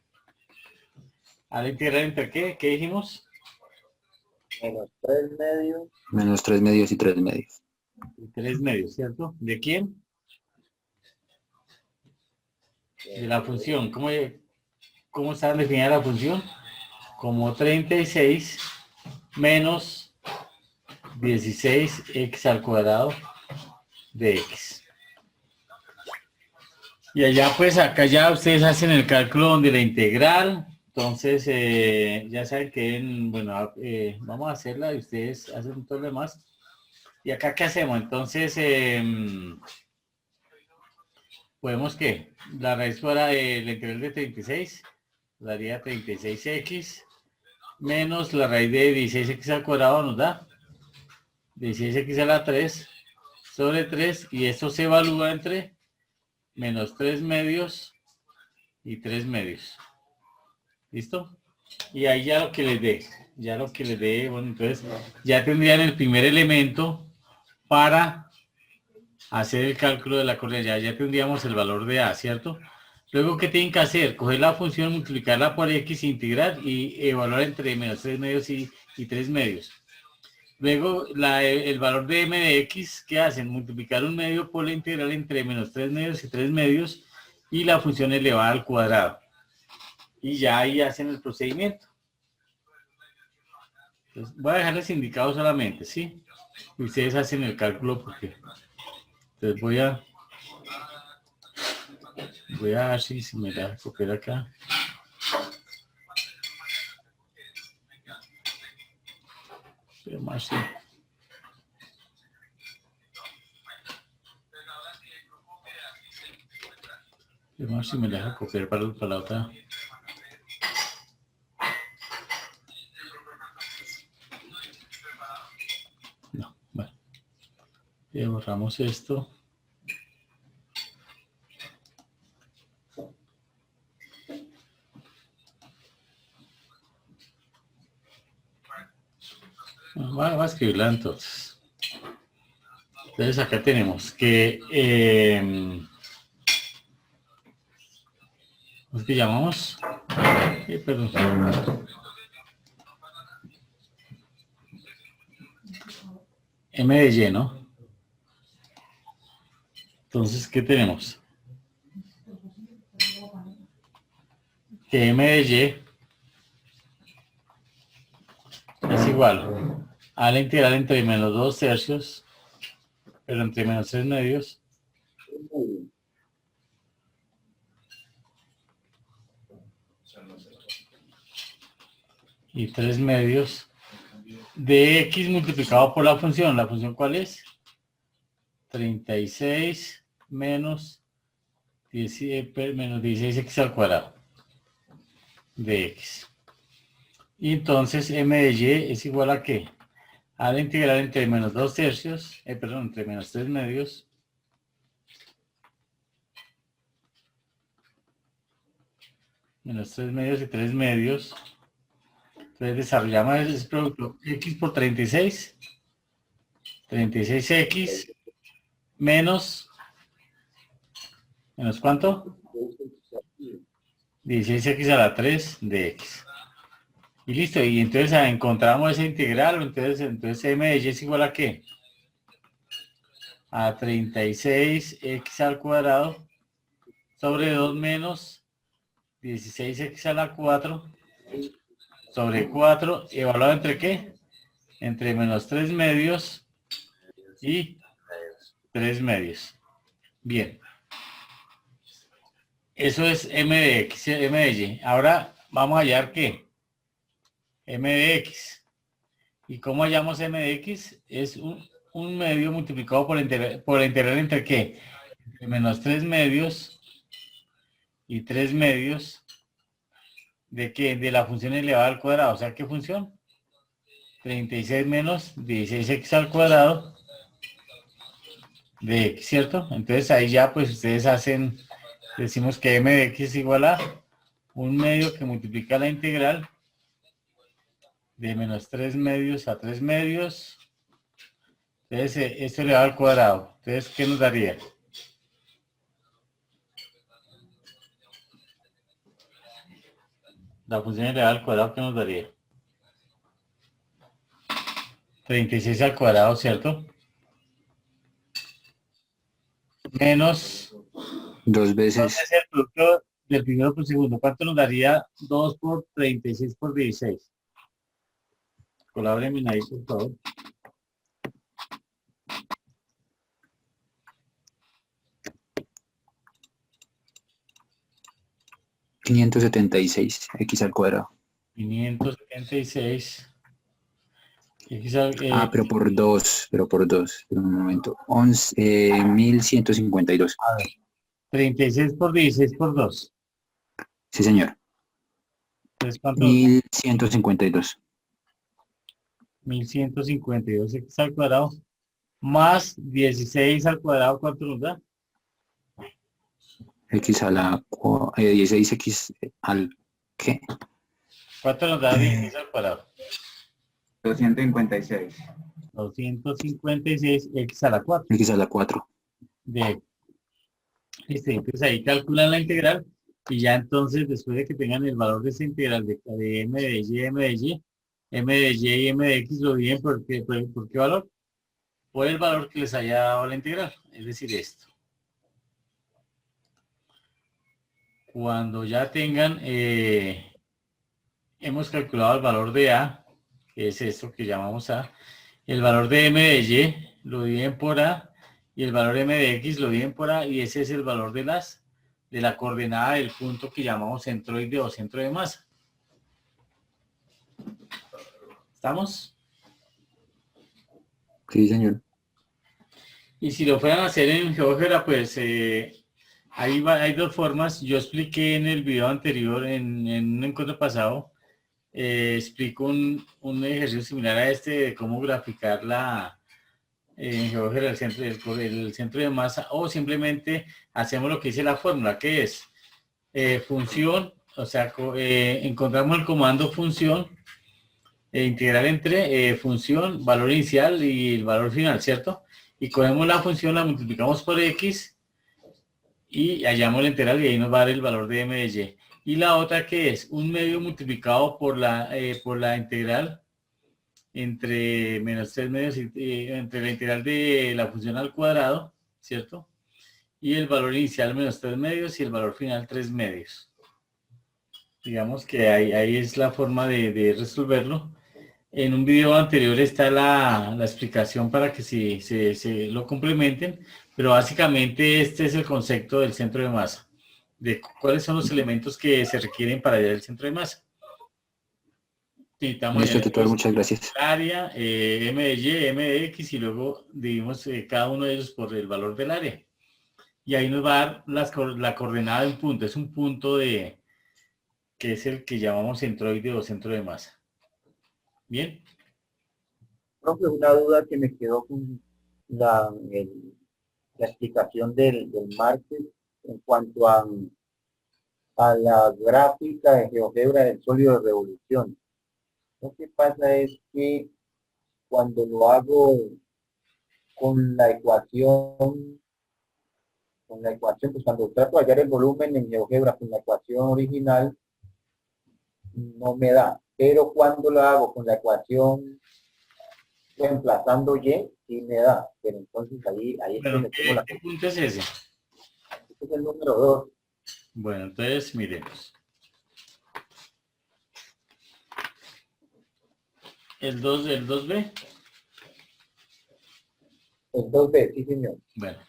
S1: ¿Área integral entre qué? ¿Qué dijimos?
S2: Menos 3 medios.
S7: Menos 3 medios y 3 medios.
S1: 3 medios, ¿cierto? ¿De quién? De la función. ¿Cómo está definida la función? Como 36 menos 16x al cuadrado de x. Y allá pues acá ya ustedes hacen el cálculo donde la integral. Entonces ya saben que bueno, vamos a hacerla y ustedes hacen todo lo demás. ¿Y acá qué hacemos? Entonces podemos que la raíz cuadrada de la integral de 36 daría 36x menos la raíz de 16x al cuadrado nos da 16x a la 3 sobre 3 y esto se evalúa entre menos 3 medios y 3 medios. ¿Listo? Y ahí ya lo que les dé, bueno, entonces ya tendrían el primer elemento para hacer el cálculo de la coordenada. Ya tendríamos el valor de A, ¿cierto? Luego, ¿qué tienen que hacer? Coger la función, multiplicarla por X, integrar y evaluar entre menos 3 medios y 3 medios. Luego, el valor de m de x, ¿qué hacen? Multiplicar un medio por la integral entre menos 3 medios y 3 medios y la función elevada al cuadrado. Y ya ahí hacen el procedimiento. Entonces, voy a dejarles indicado solamente, ¿sí? Y ustedes hacen el cálculo porque... Entonces voy a ver si me da copiar acá. Más sí. Más si me deja copiar para la otra. No, bueno. Y borramos esto. Va a escribirla entonces. Entonces acá tenemos que ¿cómo es que llamamos? Perdón. M de Y, ¿no? Entonces, ¿qué tenemos? Que M de Y es igual a la integral entre menos 2 tercios, pero entre menos 3 medios, y 3 medios de X multiplicado por la función. ¿La función cuál es? 36 menos 16x al cuadrado de X. Y entonces M de Y es igual a ¿qué? A la integral entre menos 2 tercios, entre menos 3 medios, menos 3 medios y 3 medios. Entonces desarrollamos ese producto X por 36, 36X menos ¿cuánto? 16X a la 3 de X. Y listo, y entonces encontramos esa integral, entonces M de Y es igual a ¿qué? A 36X al cuadrado sobre 2 menos 16X a la 4 sobre 4, evaluado entre ¿qué? Entre menos 3 medios y 3 medios. Bien. Eso es M de X, M de Y. Ahora vamos a hallar ¿qué? M de X. ¿Y cómo hallamos M de X? Es un medio multiplicado por la integral entre ¿qué? Entre menos 3 medios y 3 medios de ¿qué? De la función elevada al cuadrado. O sea, ¿qué función? 36 menos 16x al cuadrado de X, ¿cierto? Entonces ahí ya pues ustedes decimos que M de X es igual a un medio que multiplica la integral de menos 3 medios a 3 medios. Entonces esto elevado al cuadrado. Entonces, ¿qué nos daría? La función elevada al cuadrado, ¿qué nos daría? 36 al cuadrado, ¿cierto? Menos
S7: 2 veces
S1: el producto del primero por segundo. ¿Cuánto nos daría 2 por 36 por 16? Colabórenme ahí, por favor.
S7: $576x al cuadrado.
S1: 576.
S7: Pero por 2, un momento. 11.152.
S1: A ver, 36 por 16 por 2.
S7: Sí, señor.
S1: Entonces, ¿cuánto?
S7: 1.152.
S1: 1152x al cuadrado más 16 al cuadrado, ¿cuánto nos da?
S7: X a la 16x al ¿qué?
S1: ¿Cuánto nos da 16 al cuadrado?
S8: 256.
S1: 256x a la 4.
S7: X a la 4.
S1: Entonces ahí calculan la integral y ya entonces después de que tengan el valor de esa integral de M de Y, M de Y, M de Y y M de X lo dividen ¿por qué valor? Por el valor que les haya dado la integral, es decir, esto. Cuando ya tengan, hemos calculado el valor de A, que es esto que llamamos A, el valor de M de Y lo dividen por A, y el valor M de X lo dividen por A, y ese es el valor de la coordenada del punto que llamamos centroide o centro de masa. ¿Estamos?
S7: Sí, señor.
S1: Y si lo fueran a hacer en GeoGebra, pues hay dos formas. Yo expliqué en el video anterior, en un encuentro pasado, explico un ejercicio similar a este de cómo graficar en GeoGebra el centro de masa, o simplemente hacemos lo que dice la fórmula, que es función, o sea, encontramos el comando función, integral entre función, valor inicial y el valor final, ¿cierto? Y cogemos la función, la multiplicamos por x y hallamos la integral y ahí nos va a dar el valor de m de y. Y la otra que es un medio multiplicado por la integral entre menos 3 medios, entre la integral de la función al cuadrado, ¿cierto? Y el valor inicial menos 3 medios y el valor final 3 medios. Digamos que ahí es la forma de resolverlo. En un video anterior está la explicación para que se lo complementen, pero básicamente este es el concepto del centro de masa, de cuáles son los elementos que se requieren para hallar el centro de masa. Necesitamos
S7: Listo,
S1: hallar
S7: tutor, muchas gracias.
S1: el área, m de y, m de x, y luego dividimos cada uno de ellos por el valor del área. Y ahí nos va a dar la coordenada de un punto. Es un punto que es el que llamamos centroide o centro de masa. Bien.
S10: Profe, una duda que me quedó con la explicación del martes en cuanto a la gráfica de GeoGebra del sólido de revolución. Lo que pasa es que cuando lo hago con la ecuación, pues cuando trato de hallar el volumen en GeoGebra con la ecuación original, no me da. Pero cuando lo hago con la ecuación reemplazando y, sí me da. Pero entonces ahí es
S1: Bueno,
S10: donde tengo la...
S1: ¿qué punto es ese?
S10: Este es el número 2.
S1: Bueno, entonces miremos. El 2B.
S10: El 2b, sí señor.
S1: Bueno,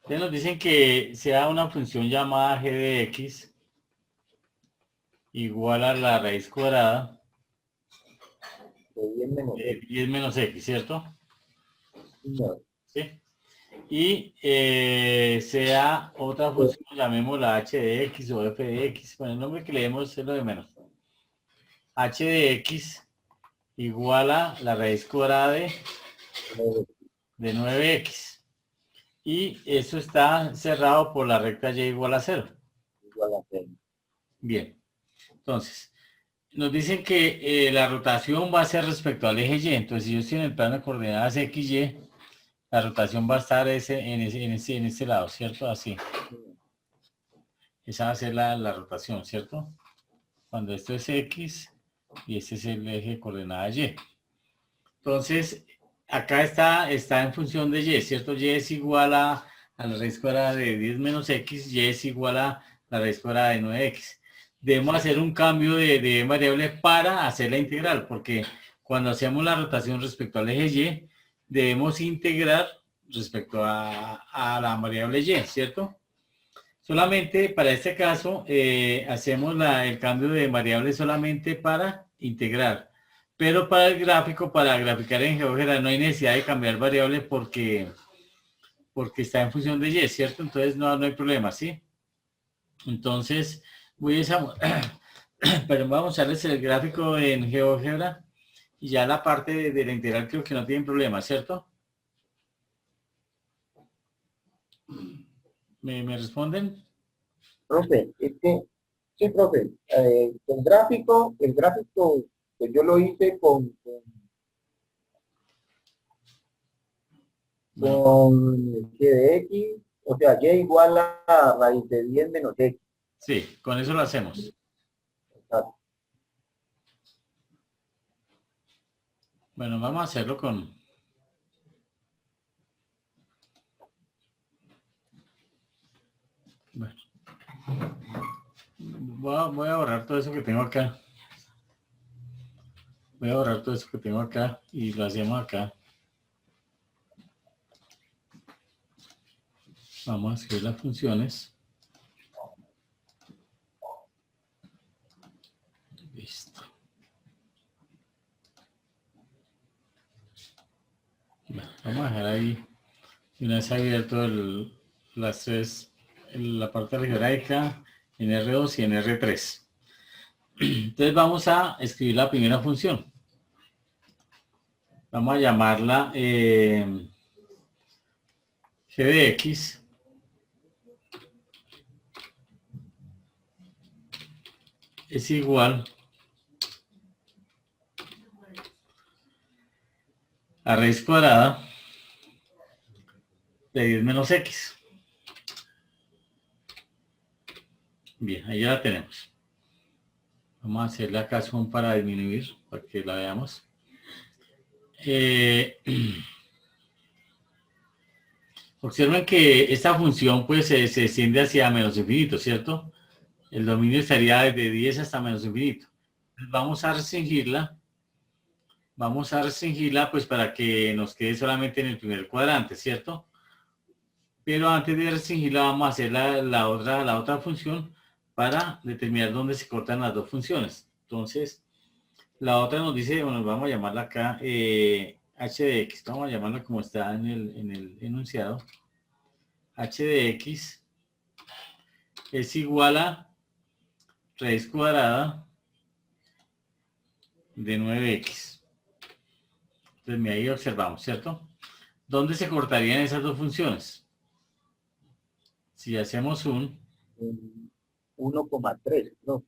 S1: entonces nos dicen que sea una función llamada g de x igual a la raíz cuadrada
S10: De 10 menos
S1: de
S10: x.
S1: 10 menos x, ¿cierto?
S10: Señor.
S1: Sí. Y sea otra función, llamémosla h de x o f de x. Bueno, el nombre que le demos es lo de menos. H de x igual a la raíz cuadrada de 9x. Y eso está cerrado por la recta y igual a 0.
S10: Igual a 0.
S1: Bien. Entonces, nos dicen que la rotación va a ser respecto al eje Y. Entonces, si yo estoy en el plano de coordenadas X, Y, la rotación va a estar en este lado, ¿cierto? Así. Esa va a ser la rotación, ¿cierto? Cuando esto es X y este es el eje de coordenadas Y. Entonces, acá está en función de Y, ¿cierto? Y es igual a la raíz cuadrada de 10 menos X, Y es igual a la raíz cuadrada de 9X. Debemos hacer un cambio de variable para hacer la integral, porque cuando hacemos la rotación respecto al eje Y, debemos integrar respecto a la variable Y, ¿cierto? Solamente para este caso hacemos el cambio de variable solamente para integrar. Pero para el gráfico, para graficar en GeoGebra, no hay necesidad de cambiar variable porque está en función de Y, ¿cierto? Entonces no hay problema, ¿sí? Entonces, pero vamos a darles el gráfico en GeoGebra y ya la parte de la integral creo que no tienen problema, ¿cierto? ¿Me responden?
S10: Profe, sí, profe, el gráfico, pues yo lo hice con G de X, o sea, Y igual a raíz de 10 menos X.
S1: Sí, con eso lo hacemos.
S10: Exacto.
S1: Bueno, vamos a hacerlo con... Bueno. Voy a borrar todo eso que tengo acá. Voy a borrar todo eso que tengo acá y lo hacemos acá. Vamos a escribir las funciones. Listo. Bueno, vamos a dejar ahí una vez abierto las tres, la parte algebraica en R2 y en R3. Entonces vamos a escribir la primera función. Vamos a llamarla g de x es igual a raíz cuadrada de 10 menos x. Bien, ahí ya la tenemos. Vamos a hacerle acá zoom para disminuir, para que la veamos. Observen que esta función pues se extiende hacia menos infinito, ¿cierto? El dominio estaría desde 10 hasta menos infinito. Vamos a restringirla. Vamos a restringirla pues para que nos quede solamente en el primer cuadrante, ¿cierto? Pero antes de restringirla vamos a hacer la otra función para determinar dónde se cortan las dos funciones. Entonces, la otra nos dice, bueno, vamos a llamarla acá h de x. Vamos a llamarla como está en el enunciado. H de x es igual a raíz cuadrada de 9x. Entonces, ahí observamos, ¿cierto? ¿Dónde se cortarían esas dos funciones? Si hacemos un
S10: 1,3, ¿no?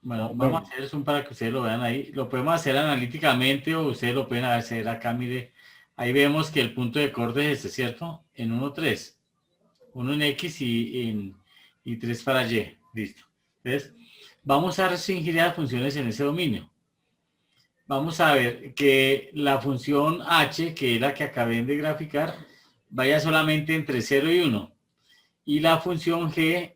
S1: Bueno, vamos a hacer zoom para que ustedes lo vean ahí. Lo podemos hacer analíticamente o ustedes lo pueden hacer acá, mire. Ahí vemos que el punto de corte es este, ¿cierto? En 1, 3. 1 en X y 3 para Y. Listo. Entonces, vamos a restringir las funciones en ese dominio. Vamos a ver que la función H, que es la que acabé de graficar, vaya solamente entre 0 y 1. Y la función G,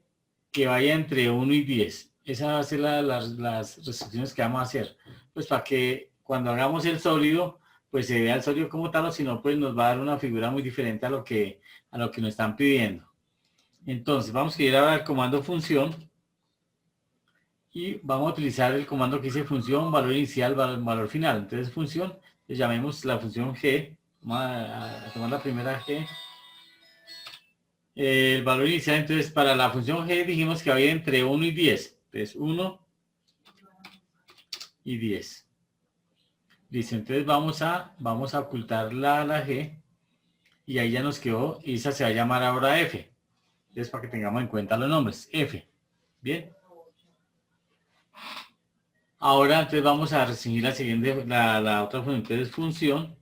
S1: que vaya entre 1 y 10. Esas van a ser las restricciones que vamos a hacer. Pues para que cuando hagamos el sólido, pues se vea el sólido como tal, o si no, pues nos va a dar una figura muy diferente a lo que nos están pidiendo. Entonces, vamos a ir ahora al comando función. Y vamos a utilizar el comando que dice función, valor inicial, valor final. Entonces, función, le llamemos la función G. Vamos a tomar la primera G. El valor inicial, entonces, para la función G dijimos que había entre 1 y 10. Entonces, 1 y 10. Listo, entonces vamos a ocultar la G. Y ahí ya nos quedó, y esa se va a llamar ahora F. Entonces, para que tengamos en cuenta los nombres. F. Bien. Ahora, entonces, vamos a restringir la siguiente, la otra función. Entonces, función.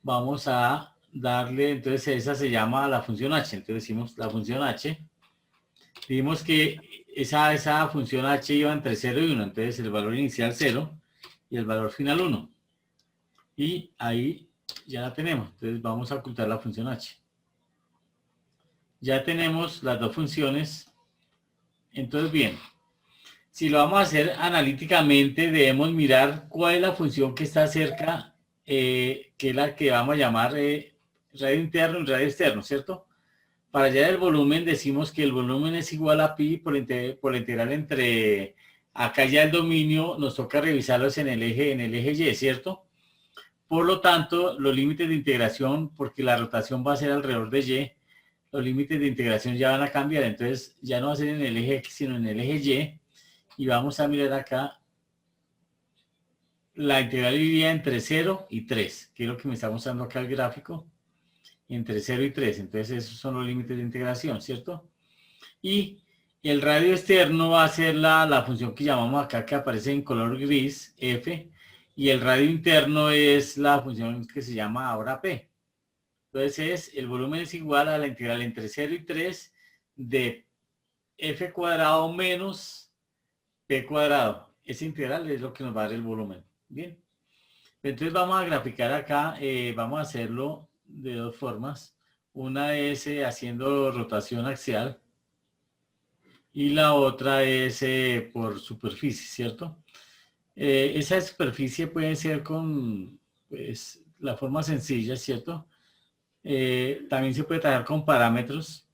S1: Vamos a darle, entonces, esa se llama la función H. Entonces, decimos la función H. Dijimos que esa función H iba entre 0 y 1. Entonces, el valor inicial 0 y el valor final 1. Y ahí ya la tenemos. Entonces, vamos a ocultar la función H. Ya tenemos las dos funciones. Entonces, bien. Si lo vamos a hacer analíticamente, debemos mirar cuál es la función que está cerca, que es la que vamos a llamar radio interno y radio externo, ¿cierto? Para hallar el volumen, decimos que el volumen es igual a pi por la integral entre, acá ya el dominio, nos toca revisarlos en el eje Y, ¿cierto? Por lo tanto, los límites de integración, porque la rotación va a ser alrededor de Y, los límites de integración ya van a cambiar, entonces ya no va a ser en el eje X, sino en el eje Y. Y vamos a mirar acá, la integral iría entre 0 y 3, que es lo que me está mostrando acá el gráfico, entre 0 y 3. Entonces esos son los límites de integración, ¿cierto? Y el radio externo va a ser la función que llamamos acá, que aparece en color gris, F, y el radio interno es la función que se llama ahora P. Entonces el volumen es igual a la integral entre 0 y 3 de F cuadrado menos P cuadrado. Esa integral es lo que nos va a dar el volumen. Bien. Entonces vamos a graficar acá, vamos a hacerlo de dos formas. Una es haciendo rotación axial y la otra es por superficie, ¿cierto? Esa superficie puede ser con pues, la forma sencilla, ¿cierto? También se puede trabajar con parámetros.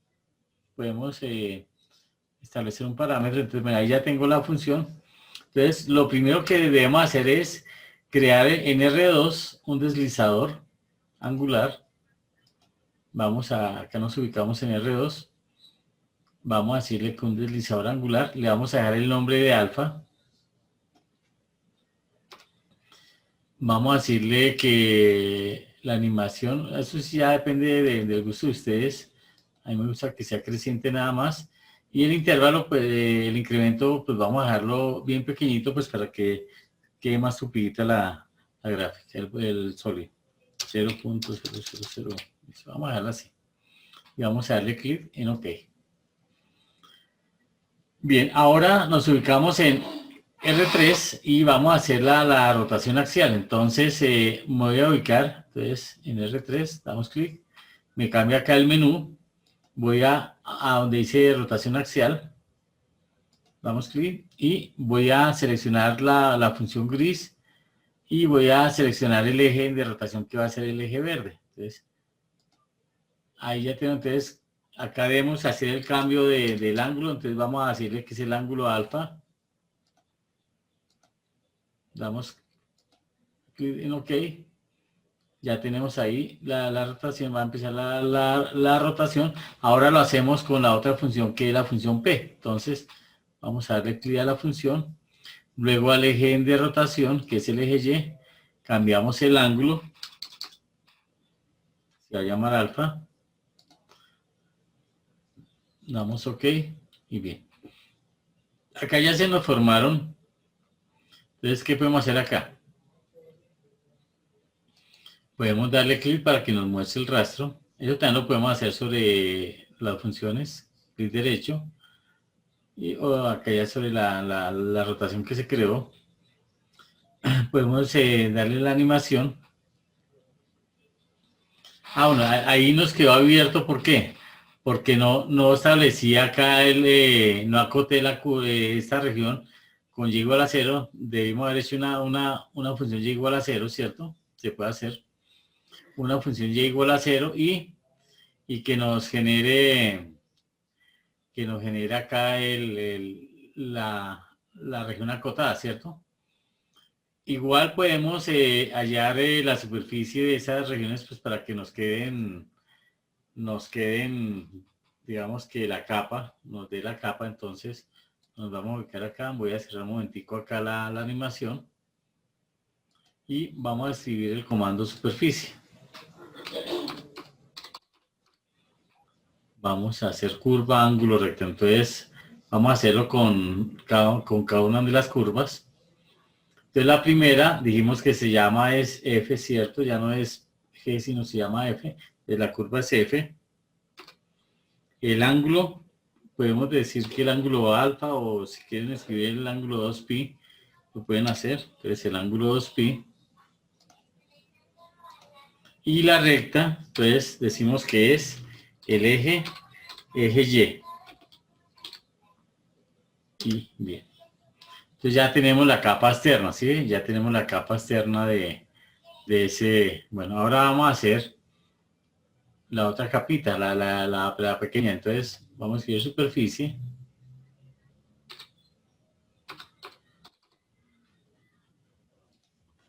S1: Podemos establecer un parámetro. Entonces, bueno, ahí ya tengo la función. Entonces, lo primero que debemos hacer es crear en R2 un deslizador. angular. Acá nos ubicamos en R2. Vamos a decirle que un deslizador angular, le vamos a dejar el nombre de alfa. Vamos a decirle que la animación, eso sí ya depende del gusto de ustedes. A mí me gusta que sea creciente nada más. Y el intervalo, pues el incremento, pues vamos a dejarlo bien pequeñito, pues para que quede más tupidita la gráfica, el sólido. 0.000. Vamos a dejarlo así. Y vamos a darle clic en OK. Bien, ahora nos ubicamos en R3 y vamos a hacer la rotación axial. Entonces me voy a ubicar, entonces en R3, damos clic, me cambia acá el menú, voy a donde dice rotación axial, damos clic y voy a seleccionar la función gris y voy a seleccionar el eje de rotación que va a ser el eje verde. Entonces, ahí ya tengo, entonces acá debemos hacer el cambio del ángulo, entonces vamos a decirle que es el ángulo alfa. Damos clic en OK. Ya tenemos ahí la rotación, va a empezar la rotación. Ahora lo hacemos con la otra función que es la función P. Entonces, vamos a darle clic a la función. Luego al eje de rotación, que es el eje Y, cambiamos el ángulo. Se va a llamar alfa. Damos OK y bien. Acá ya se nos formaron. Entonces, ¿qué podemos hacer acá? Podemos darle clic para que nos muestre el rastro. Eso también lo podemos hacer sobre las funciones. Clic derecho. O acá ya sobre la rotación que se creó. Podemos darle la animación. Bueno, ahí nos quedó abierto. ¿Por qué? Porque no establecía acá, no acoté esta región con y igual a 0. Debimos haber hecho una función y igual a 0, ¿cierto? Se puede hacer una función y igual a 0 y que nos genere acá la región acotada, ¿cierto? Igual podemos hallar la superficie de esas regiones, pues para que nos queden, digamos que la capa, nos dé la capa. Entonces nos vamos a ubicar acá, voy a cerrar un momentico acá la animación y vamos a escribir el comando superficie. Vamos a hacer curva, ángulo, recto. Entonces vamos a hacerlo con cada una de las curvas. Entonces la primera dijimos que se llama es F, ¿cierto? Ya no es G, sino se llama F. Entonces la curva es F. El ángulo, podemos decir que el ángulo alfa, o si quieren escribir el ángulo 2pi, lo pueden hacer. Entonces el ángulo 2pi. Y la recta, pues decimos que es el eje Y. Y bien. Entonces ya tenemos la capa externa, ¿sí? Ya tenemos la capa externa de ese. Bueno, ahora vamos a hacer la otra capita, la pequeña. Entonces vamos a escribir superficie.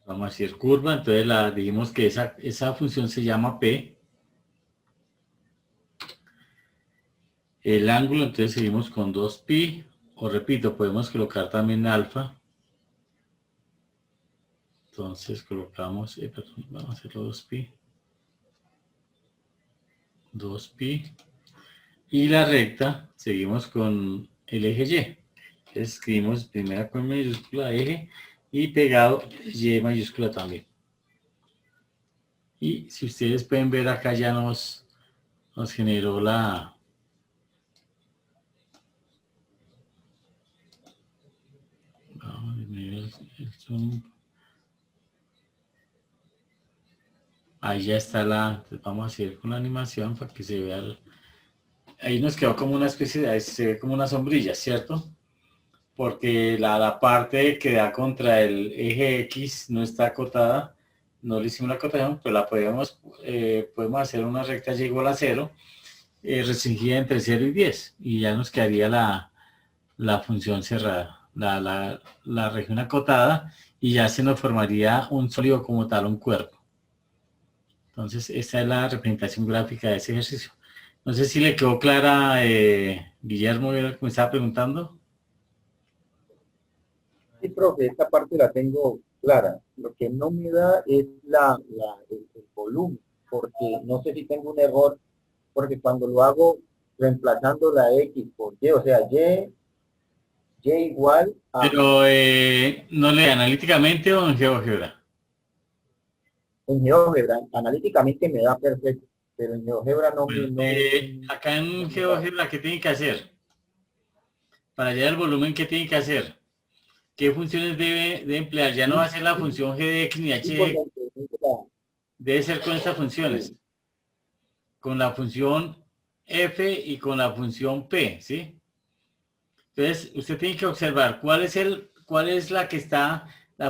S1: Vamos a decir curva. Entonces dijimos que esa función se llama P. El ángulo, entonces seguimos con 2pi. O repito, podemos colocar también alfa. Entonces colocamos, perdón, vamos a hacerlo 2pi. 2pi. Y la recta, seguimos con el eje Y. Entonces escribimos primera con mayúscula eje y pegado Y mayúscula también. Y si ustedes pueden ver acá ya nos generó la... Vamos a disminuir el zoom. Ahí ya está entonces vamos a hacer con la animación para que se vea. Ahí nos quedó como una especie de, se ve como una sombrilla, ¿cierto? Porque la parte que da contra el eje X no está acotada, no le hicimos la acotación, pero la podemos hacer una recta y igual a 0, restringida entre 0 y 10, y ya nos quedaría la función cerrada. La región acotada y ya se nos formaría un sólido como tal, un cuerpo. Entonces, esta es la representación gráfica de ese ejercicio. No sé si le quedó clara, Guillermo, era lo que me estaba preguntando.
S10: Sí, profe, esta parte la tengo clara. Lo que no me da es el volumen, porque no sé si tengo un error, porque cuando lo hago reemplazando la X por Y, o sea, Y igual a
S1: Pero, ¿no lee analíticamente o en GeoGebra?
S10: en GeoGebra, analíticamente me da perfecto, pero en GeoGebra no
S1: Bueno,
S10: me...
S1: acá en GeoGebra, ¿qué tiene que hacer? Para hallar el volumen, ¿qué tiene que hacer? ¿Qué funciones debe de emplear? Ya no va a ser la función g de x ni h
S10: Sí,
S1: de x,
S10: porque
S1: debe ser con estas funciones. Con la función f y con la función p, ¿sí? Entonces, usted tiene que observar cuál es la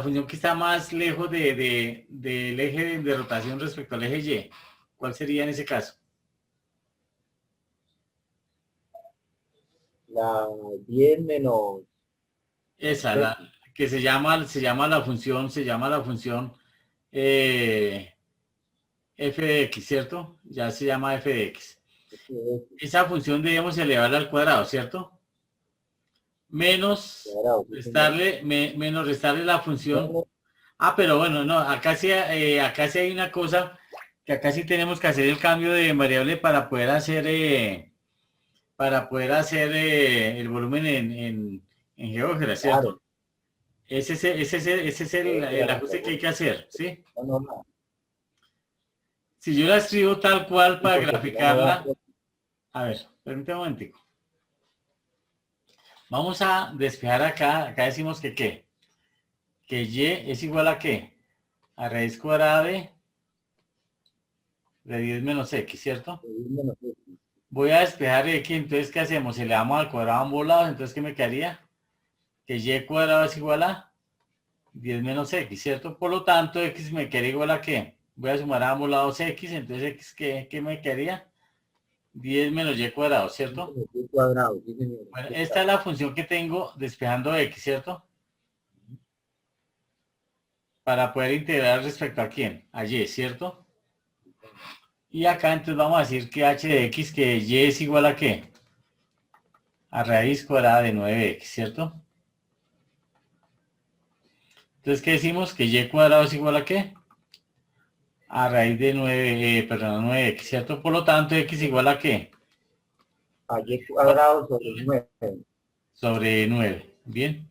S1: función que está más lejos del eje de rotación respecto al eje y. ¿Cuál sería en ese caso?
S10: la 10 menos...
S1: Esa, que se llama la función f de x, ¿cierto? Ya se llama f de x. Esa función debemos elevarla al cuadrado, ¿cierto? Menos restarle la función. Ah, pero bueno, no, acá sí hay una cosa que acá sí tenemos que hacer el cambio de variable para poder hacer el volumen en GeoGebra, ¿cierto?
S10: Claro.
S1: Ese es el ajuste que hay que hacer, ¿sí?
S10: No.
S1: Si yo la escribo tal cual para
S10: Sí, porque si no me
S1: graficarla,
S10: da-
S1: a ver, permítame un momentico. Vamos a despejar acá decimos que ¿qué? Que y es igual a ¿qué? A raíz cuadrada de 10 menos x, ¿cierto? Voy a despejar x, entonces ¿qué hacemos? Si le damos al cuadrado a ambos lados, entonces ¿qué me quedaría? Que y cuadrado es igual a 10 menos x, ¿cierto? Por lo tanto, x me queda igual a ¿qué? Voy a sumar a ambos lados x, entonces x, ¿qué me quedaría? 10 menos y cuadrado, ¿cierto?
S10: Cuadrado, sí, señor.
S1: Bueno, esta es la función que tengo despejando x, ¿cierto? Para poder integrar respecto a quién, a y, ¿cierto? Y acá entonces vamos a decir que h de x, que y es igual a ¿qué? A raíz cuadrada de 9x, ¿cierto? Entonces, ¿qué decimos? Que y cuadrado es igual a ¿qué? A raíz de 9x, ¿cierto? Por lo tanto, x igual a ¿qué?
S10: A Y cuadrado sobre 9.
S1: Sobre 9. Bien.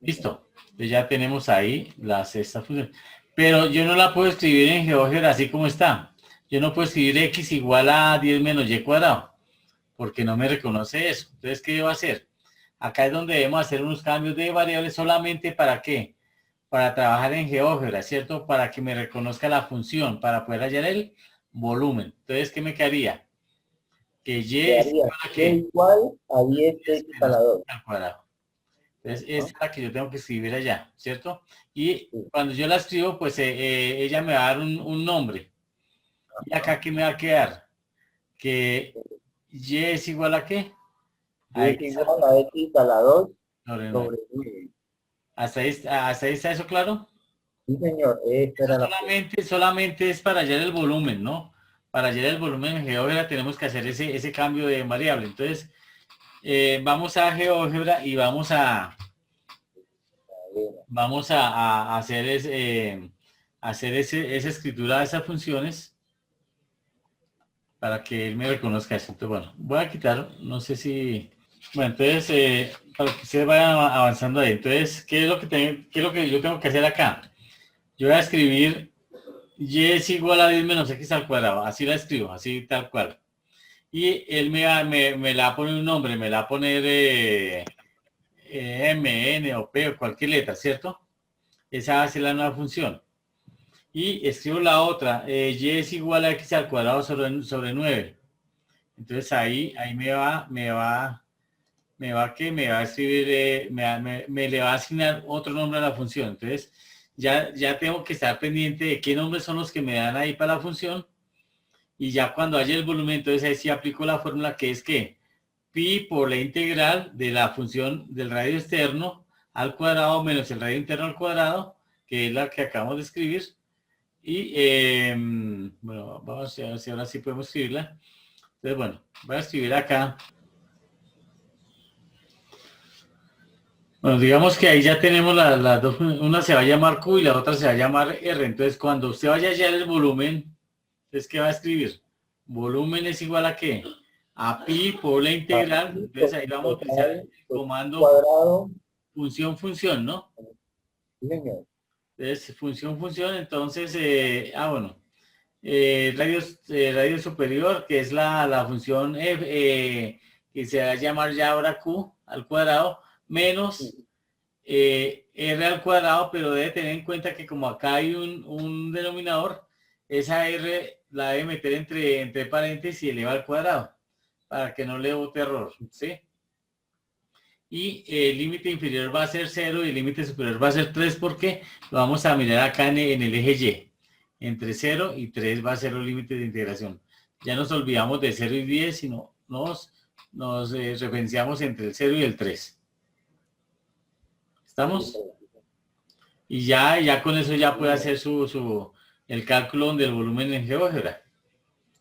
S1: Listo. Entonces ya tenemos ahí esta función. Pero yo no la puedo escribir en GeoGebra así como está. Yo no puedo escribir x igual a 10 menos y cuadrado, porque no me reconoce eso. Entonces, ¿qué debo hacer? Acá es donde debemos hacer unos cambios de variables solamente ¿para qué? Para trabajar en GeoGebra, ¿cierto? Para que me reconozca la función, para poder hallar el volumen. Entonces, ¿qué me quedaría? Que y es igual a
S10: Y
S1: ¿qué?
S10: igual a 10x a la 2.
S1: Al cuadrado. Entonces, esta es la que yo tengo que escribir allá, ¿cierto? Y cuando yo la escribo, pues ella me va a dar un nombre. ¿Y acá qué me va a quedar? Que y es igual a ¿qué?
S10: Y es igual a x a la 2
S1: sobre 9.
S10: sobre 9.
S1: ¿Hasta ahí está eso claro?
S10: Sí, señor. Esta era la...
S1: Solamente es para hallar el volumen, ¿no? Para hallar el volumen en GeoGebra tenemos que hacer ese cambio de variable. Entonces, vamos a GeoGebra y vamos a hacer esa escritura de esas funciones para que él me reconozca eso. Entonces, bueno, voy a quitar, no sé si... Bueno, entonces, para que ustedes vayan avanzando ahí. Entonces, ¿qué es lo que yo tengo que hacer acá? Yo voy a escribir y es igual a 10 menos x al cuadrado. Así la escribo, así tal cual. Y él me la va a poner un nombre, me la va a poner M, N o P o cualquier letra, ¿cierto? Esa va a ser la nueva función. Y escribo la otra, y es igual a x al cuadrado sobre 9. Entonces ahí me va a escribir, me le va a asignar otro nombre a la función. Entonces ya tengo que estar pendiente de qué nombres son los que me dan ahí para la función. Y ya cuando haya el volumen, entonces ahí sí aplico la fórmula que es que pi por la integral de la función del radio externo al cuadrado menos el radio interno al cuadrado, que es la que acabamos de escribir, Y bueno, vamos a ver si ahora sí podemos escribirla. Entonces, bueno, voy a escribir acá. Bueno, digamos que ahí ya tenemos las dos, una se va a llamar Q y la otra se va a llamar R. Entonces, cuando usted vaya a hallar el volumen, ¿es qué va a escribir? ¿Volumen es igual a qué? A pi por la integral. Entonces, ahí vamos a utilizar el comando
S10: Cuadrado.
S1: función, ¿no?
S10: Sí, señor.
S1: Entonces, función, entonces, bueno, radio superior, que es la función f, que se va a llamar ya ahora q al cuadrado, menos r al cuadrado, pero debe tener en cuenta que como acá hay un denominador, esa r la debe meter entre paréntesis y eleva al cuadrado, para que no le bote error, ¿sí? Y el límite inferior va a ser 0 y el límite superior va a ser 3 porque lo vamos a mirar acá en el eje Y. Entre 0 y 3 va a ser los límites de integración. Ya nos olvidamos de 0 y 10, sino nos referenciamos entre el 0 y el 3. ¿Estamos? Y ya con eso ya puede hacer el cálculo del volumen en GeoGebra.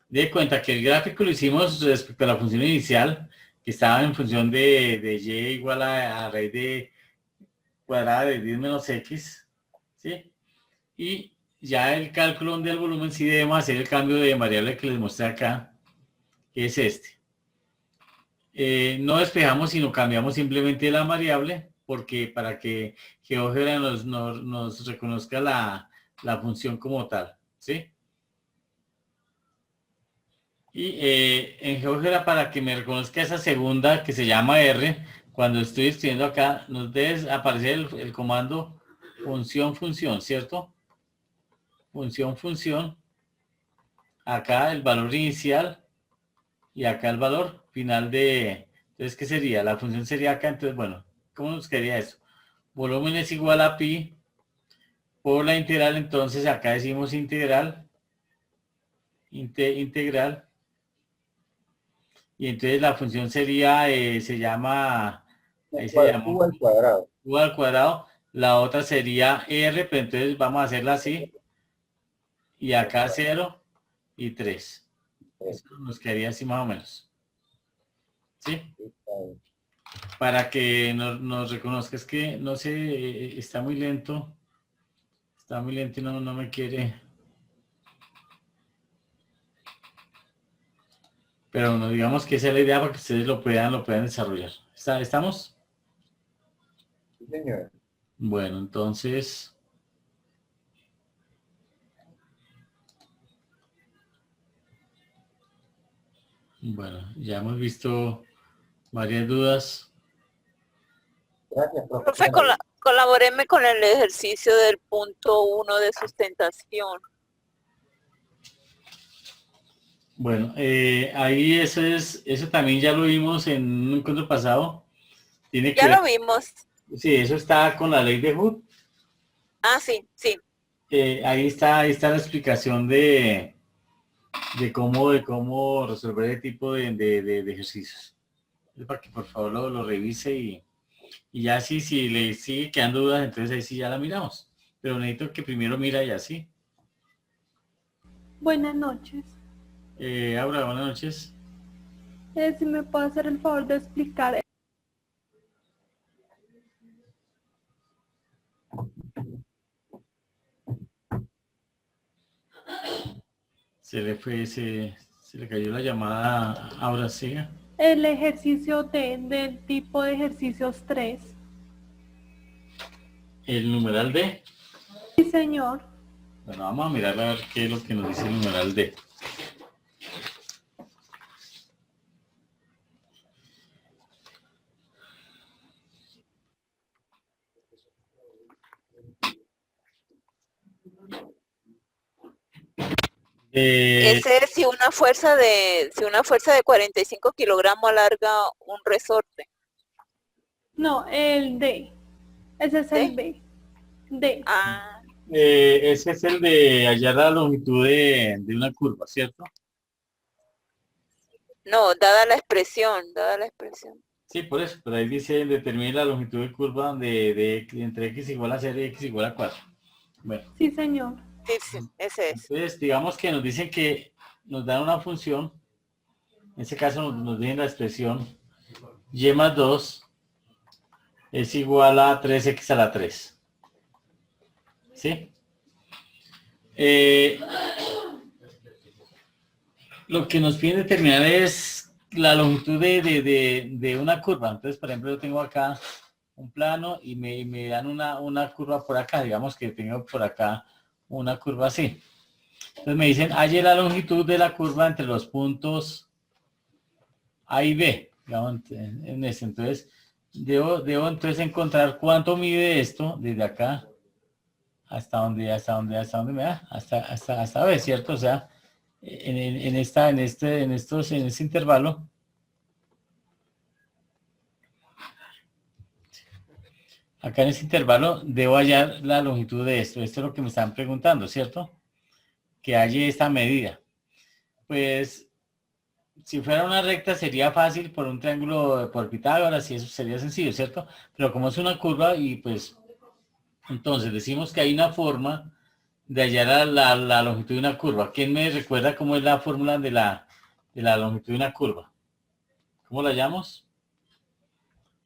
S1: De cuenta que el gráfico lo hicimos respecto a la función inicial, que estaba en función de y igual a raíz de cuadrada de 10 menos x, ¿sí? Y ya el cálculo del volumen sí debemos hacer el cambio de variable que les mostré acá, que es este. No despejamos, sino cambiamos simplemente la variable, porque para que GeoGebra nos reconozca la función como tal, ¿sí? Y en GeoGebra, para que me reconozca esa segunda que se llama R, cuando estoy escribiendo acá, nos debe aparecer el comando función, ¿cierto? Función. Acá el valor inicial y acá el valor final de... Entonces, ¿qué sería? La función sería acá. Entonces, bueno, ¿cómo nos quedaría eso? Volumen es igual a pi por la integral. Entonces, acá decimos integral. Integral. Y entonces la función sería, se llama, ahí se llama
S10: Q al cuadrado.
S1: Q al cuadrado. La otra sería R, pero entonces vamos a hacerla así. Y acá 0 y 3. Eso nos quedaría así más o menos. ¿Sí? Para que nos reconozca. Es que, no sé, está muy lento. Está muy lento y no me quiere. Pero bueno, digamos que esa es la idea para que ustedes lo puedan desarrollar. ¿Estamos?
S10: Sí, señor.
S1: Bueno, entonces... Bueno, ya hemos visto varias dudas.
S10: Gracias,
S11: Profe,
S10: profesor.
S11: colaboreme con el ejercicio del punto 1 de sustentación.
S1: Bueno, ahí eso también ya lo vimos en un encuentro pasado. Tiene que
S11: Ya
S1: ver,
S11: lo vimos.
S1: sí, eso está con la ley de Hood.
S11: Ah, sí.
S1: Ahí está la explicación de cómo resolver ese tipo de ejercicios. Para que por favor lo revise y ya si le sigue quedando dudas, entonces ahí sí ya la miramos. Pero necesito que primero mira y así.
S12: Buenas noches.
S1: Aura, buenas noches.
S12: Si me puede hacer el favor de explicar.
S1: Se le cayó la llamada a Aura Siga.
S12: El ejercicio del tipo de ejercicios 3.
S1: El numeral D.
S12: Sí, señor.
S1: Bueno, vamos a mirar a ver qué es lo que nos dice el numeral D.
S11: Ese es si una fuerza de 45 kilogramos alarga un resorte.
S12: No, el D. Ese es el B. D.
S11: Ah,
S1: Ese es el de hallar la longitud de una curva, ¿cierto?
S11: no, dada la expresión.
S1: Sí, por eso, pero ahí dice determine la longitud de curva entre x igual a 0 y x igual a 4. Bueno,
S12: Sí, señor.
S11: repetirse, ese es.
S1: Entonces, digamos que nos dicen que nos dan una función, en este caso nos dicen la expresión y más 2 es igual a 3x a la 3. ¿Sí? Lo que nos piden determinar es la longitud de una curva. Entonces, por ejemplo, yo tengo acá un plano y me dan una curva por acá. Digamos que tengo por acá una curva así. Entonces me dicen, halle la longitud de la curva entre los puntos A y B. Digamos, en este. Entonces, debo entonces encontrar cuánto mide esto desde acá hasta donde me da, hasta B, ¿cierto? O sea, en este intervalo. Acá en este intervalo debo hallar la longitud de esto. Esto es lo que me están preguntando, ¿cierto? Que halle esta medida. Pues, si fuera una recta sería fácil por un triángulo por Pitágoras y eso sería sencillo, ¿cierto? Pero como es una curva y pues, entonces decimos que hay una forma de hallar la longitud de una curva. ¿Quién me recuerda cómo es la fórmula de la longitud de una curva? ¿Cómo la llamamos?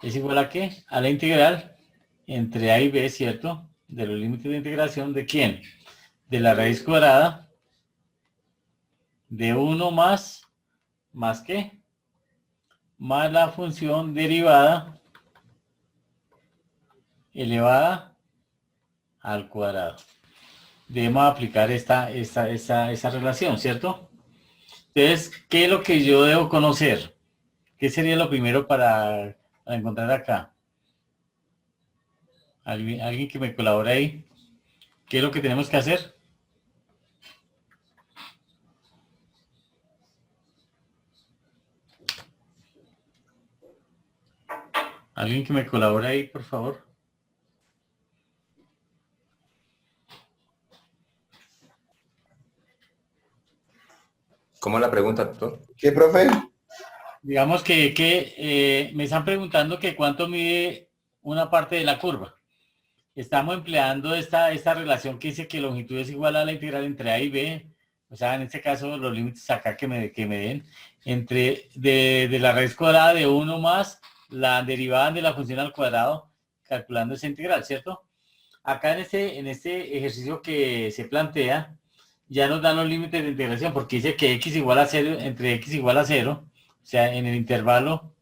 S1: ¿Es igual a qué? A la integral entre A y B, ¿cierto? De los límites de integración, ¿de quién? De la raíz cuadrada de 1 más ¿qué? Más la función derivada elevada al cuadrado. Debemos aplicar esa relación, ¿cierto? Entonces, ¿qué es lo que yo debo conocer? ¿Qué sería lo primero para encontrar acá? ¿Alguien que me colabore ahí? ¿Qué es lo que tenemos que hacer? ¿Alguien que me colabore ahí, por favor?
S9: ¿Cómo es la pregunta, doctor?
S2: ¿Qué, profe?
S1: Digamos que me están preguntando que cuánto mide una parte de la curva. Estamos empleando esta relación que dice que longitud es igual a la integral entre A y B. O sea, en este caso, los límites acá que me den, entre de la raíz cuadrada de 1 más la derivada de la función al cuadrado, calculando esa integral, ¿cierto? Acá en este ejercicio que se plantea, ya nos dan los límites de integración, porque dice que x igual a 0, entre x igual a 0, o sea, en el intervalo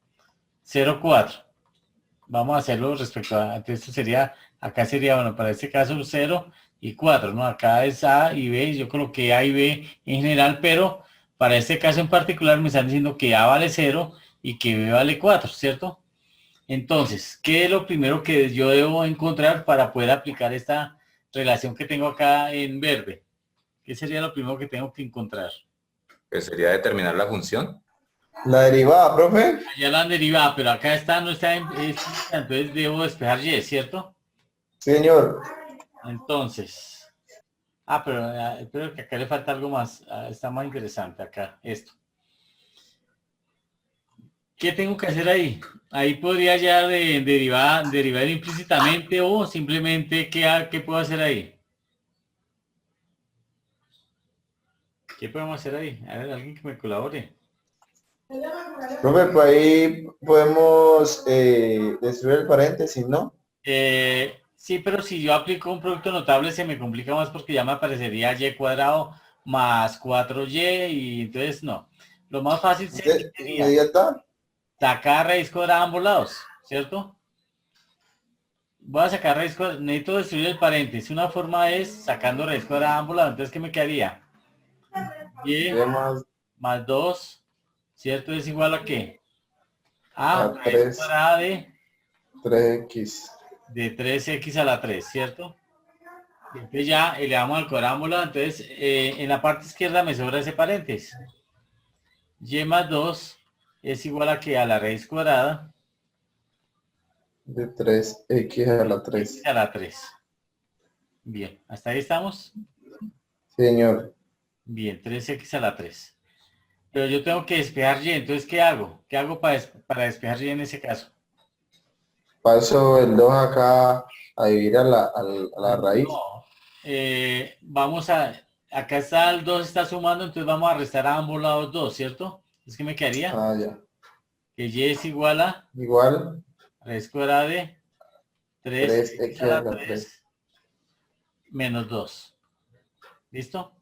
S1: 0, 4. Vamos a hacerlo respecto a, esto sería, acá sería, bueno, para este caso 0 y 4, ¿no? Acá es A y B, yo coloqué A y B en general, pero para este caso en particular me están diciendo que A vale 0 y que B vale 4, ¿cierto? Entonces, ¿qué es lo primero que yo debo encontrar para poder aplicar esta relación que tengo acá en verde? ¿Qué sería lo primero que tengo que encontrar?
S9: Que sería determinar la función.
S2: La derivada, profe.
S1: Ya la han derivado, pero acá está, no está entonces debo despejar y, ¿cierto?
S2: Señor.
S1: Entonces, pero que acá le falta algo más, está más interesante acá, esto. ¿Qué tengo que hacer ahí? Ahí podría ya derivar implícitamente o simplemente, ¿qué puedo hacer ahí? ¿Qué podemos hacer ahí? A ver, alguien que me colabore.
S2: Profe, pues ahí podemos destruir el paréntesis, ¿no?
S1: Sí, pero si yo aplico un producto notable se me complica más porque ya me aparecería y cuadrado más 4y y entonces no. Lo más fácil sería sacar raíz cuadrada a ambos lados, ¿cierto? Voy a sacar raíz cuadrada, necesito destruir el paréntesis. Una forma es sacando raíz cuadrada a ambos lados. Entonces, ¿qué me quedaría? Y más 2, ¿cierto? ¿Es igual a qué? A raíz cuadrada de
S2: 3x.
S1: De 3x a la 3, ¿cierto? Entonces ya elevamos al cuadrado, entonces en la parte izquierda me sobra ese paréntesis. Y más 2 es igual a que a la raíz cuadrada
S2: de 3x a la 3.
S1: A la 3. Bien, ¿hasta ahí estamos?
S2: Señor.
S1: Bien, 3x a la 3. Pero yo tengo que despejar y, entonces ¿qué hago? ¿Qué hago para despejar y en ese caso?
S2: Paso el 2 acá a dividir a la raíz.
S1: No, vamos a, acá está el 2 está sumando, entonces vamos a restar a ambos lados 2, ¿cierto? Es que me quedaría
S2: Ah, ya.
S1: que y es igual a
S2: Igual
S1: raíz cuadrada de 3x
S2: 3x
S1: a la
S2: a la
S1: 3 menos 2. ¿Listo?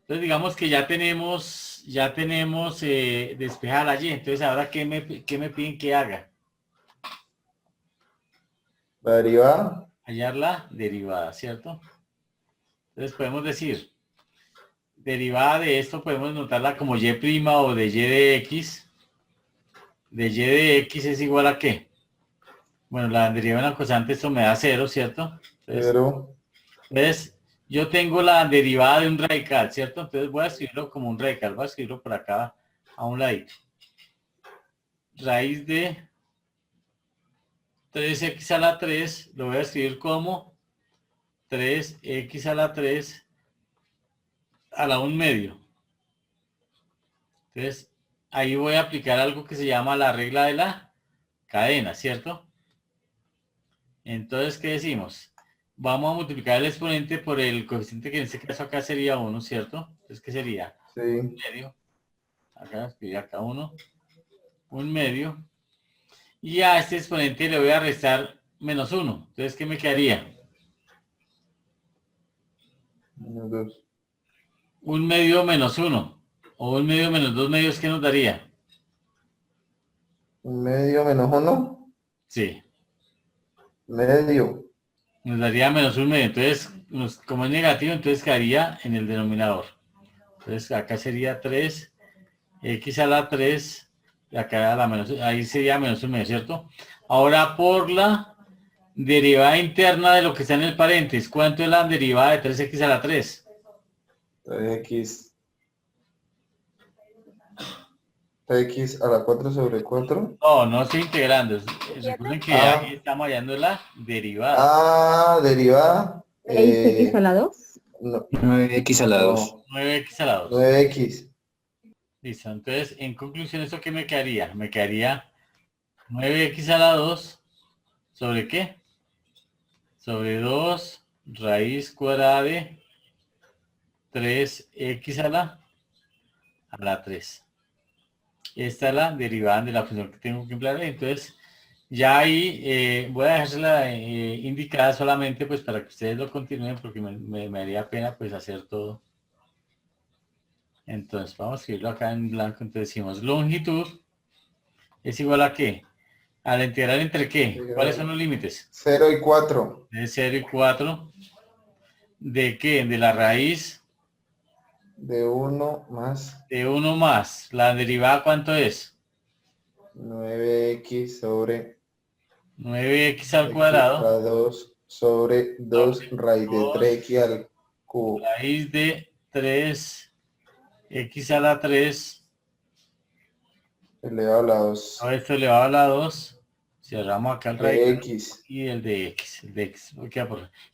S1: Entonces digamos que ya tenemos despejada la y. Entonces ahora ¿qué me piden que haga?
S2: la derivada.
S1: Hallar la derivada, ¿cierto? Entonces podemos decir, derivada de esto podemos notarla como y' o de y de x. De y de x es igual a ¿qué? Bueno, la derivada de una constante, esto me da 0, ¿cierto? Entonces, yo tengo la derivada de un radical, ¿cierto? Entonces voy a escribirlo como un radical. Voy a escribirlo por acá a un ladito. Raíz de 3x a la 3, lo voy a escribir como 3x a la 3 a la 1 medio. Entonces, ahí voy a aplicar algo que se llama la regla de la cadena, ¿cierto? Entonces, ¿qué decimos? Vamos a multiplicar el exponente por el coeficiente que en este caso acá sería 1, ¿cierto? Entonces, ¿qué sería?
S2: Sí.
S1: 1 medio. Acá escribí acá 1. 1 medio. Y a este exponente le voy a restar menos 1. Entonces, ¿qué me quedaría?
S2: Menos 2.
S1: 1 medio menos 1. O 1 medio menos 2 medios, ¿qué nos daría?
S2: 1 medio menos 1.
S1: Sí.
S2: Medio.
S1: Nos daría menos 1 medio. Entonces, como es negativo, entonces quedaría en el denominador. Entonces, acá sería 3x a la 3. Y acá a la menos, ahí sería menos 1 medio, ¿cierto? Ahora, por la derivada interna de lo que está en el paréntesis, ¿cuánto es la derivada de 3x a la 3?
S2: 3x a la 4 sobre 4.
S1: No estoy integrando. Recuerden que ahí estamos hallando la derivada.
S2: Ah, derivada.
S6: 6x a la 2.
S2: No,
S7: 9x a la 2.
S1: 9x a la 2.
S2: 9x.
S1: Listo. Entonces, en conclusión, ¿esto qué me quedaría? Me quedaría 9x a la 2 ¿sobre qué? Sobre 2 raíz cuadrada de 3x a la 3. Esta es la derivada de la función que tengo que emplear. Entonces, ya ahí voy a dejársela indicada solamente pues para que ustedes lo continúen porque me haría pena pues hacer todo. Entonces, vamos a escribirlo acá en blanco. Entonces decimos longitud es igual a ¿qué? A la integral entre ¿qué? ¿Cuáles son los límites?
S2: 0 y 4.
S1: De 0 y 4. ¿De qué? De la raíz.
S2: De 1 más.
S1: De 1 más. ¿La derivada cuánto es?
S2: 9x sobre
S1: 9x al cuadrado.
S2: A 2 sobre 2 raíz de 3x al cubo.
S1: Raíz de 3x a la 3.
S2: Elevado a la 2.
S1: A esto elevado a la 2. Cerramos acá el raíz.
S2: X.
S1: Y el de x. El de x.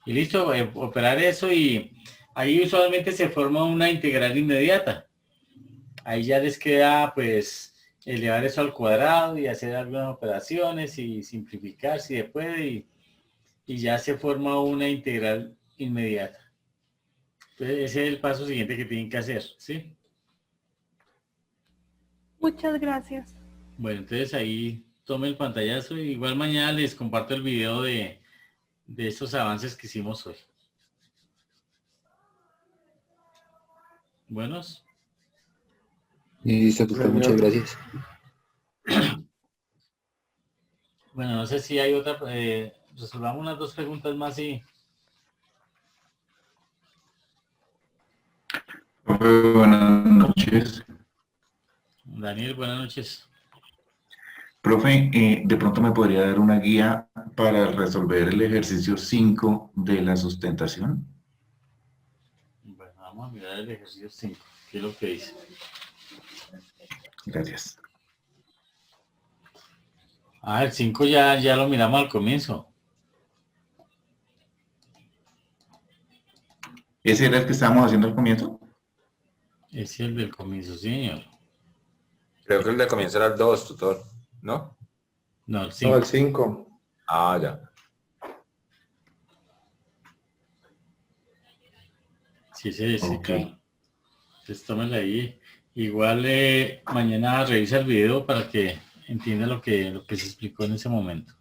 S1: Y listo, operar eso y ahí usualmente se forma una integral inmediata. Ahí ya les queda pues elevar eso al cuadrado y hacer algunas operaciones y simplificar si se puede y ya se forma una integral inmediata. Entonces ese es el paso siguiente que tienen que hacer, ¿sí?
S12: Muchas gracias.
S1: Bueno, entonces ahí tomen el pantallazo y igual mañana les comparto el video de estos avances que hicimos hoy. Buenos.
S7: Listo, doctor, muchas gracias.
S1: Bueno, no sé si hay otra, resolvamos unas 2 preguntas más y...
S13: Buenas noches.
S1: Daniel, buenas noches.
S13: Profe, de pronto me podría dar una guía para resolver el ejercicio 5 de la sustentación.
S1: Bueno, vamos a mirar el ejercicio 5. ¿Qué es lo que dice?
S13: Gracias.
S1: Ah, el 5 ya lo miramos al comienzo.
S13: ¿Ese era el que estábamos haciendo al comienzo?
S1: Ese es el del comienzo, sí, señor.
S9: Creo que el de comienzo era el 2, tutor, ¿no?
S1: No, el 5.
S2: No, el 5.
S9: Ah, ya.
S1: Sí, sí, sí.
S13: Ok.
S1: Entonces tómela ahí. Igual mañana revisa el video para que entienda lo que se explicó en ese momento.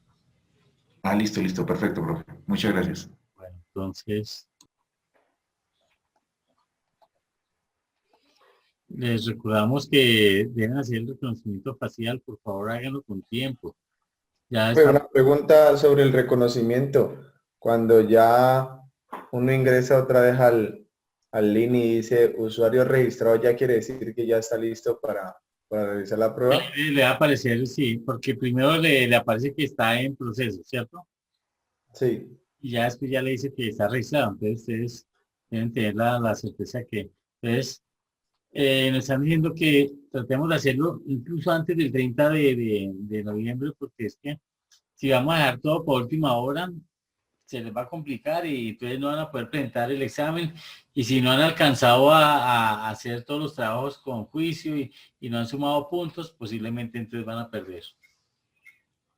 S13: Ah, listo, listo, perfecto, profe. Muchas gracias.
S1: Bueno, entonces les recordamos que deben hacer el reconocimiento facial. Por favor, háganlo con tiempo. Ya está.
S2: Una pregunta sobre el reconocimiento. Cuando ya uno ingresa otra vez al link y dice usuario registrado, ya quiere decir que ya está listo para realizar la prueba.
S1: Le va a aparecer, sí, porque primero le aparece que está en proceso, ¿cierto?
S2: Sí.
S1: Y ya después ya le dice que está registrado. Entonces ustedes deben tener la certeza que... Entonces, nos están diciendo que tratemos de hacerlo incluso antes del 30 de noviembre, porque es que si vamos a dejar todo por última hora, se les va a complicar y entonces no van a poder presentar el examen. Y si no han alcanzado a hacer todos los trabajos con juicio y no han sumado puntos, posiblemente entonces van a perder.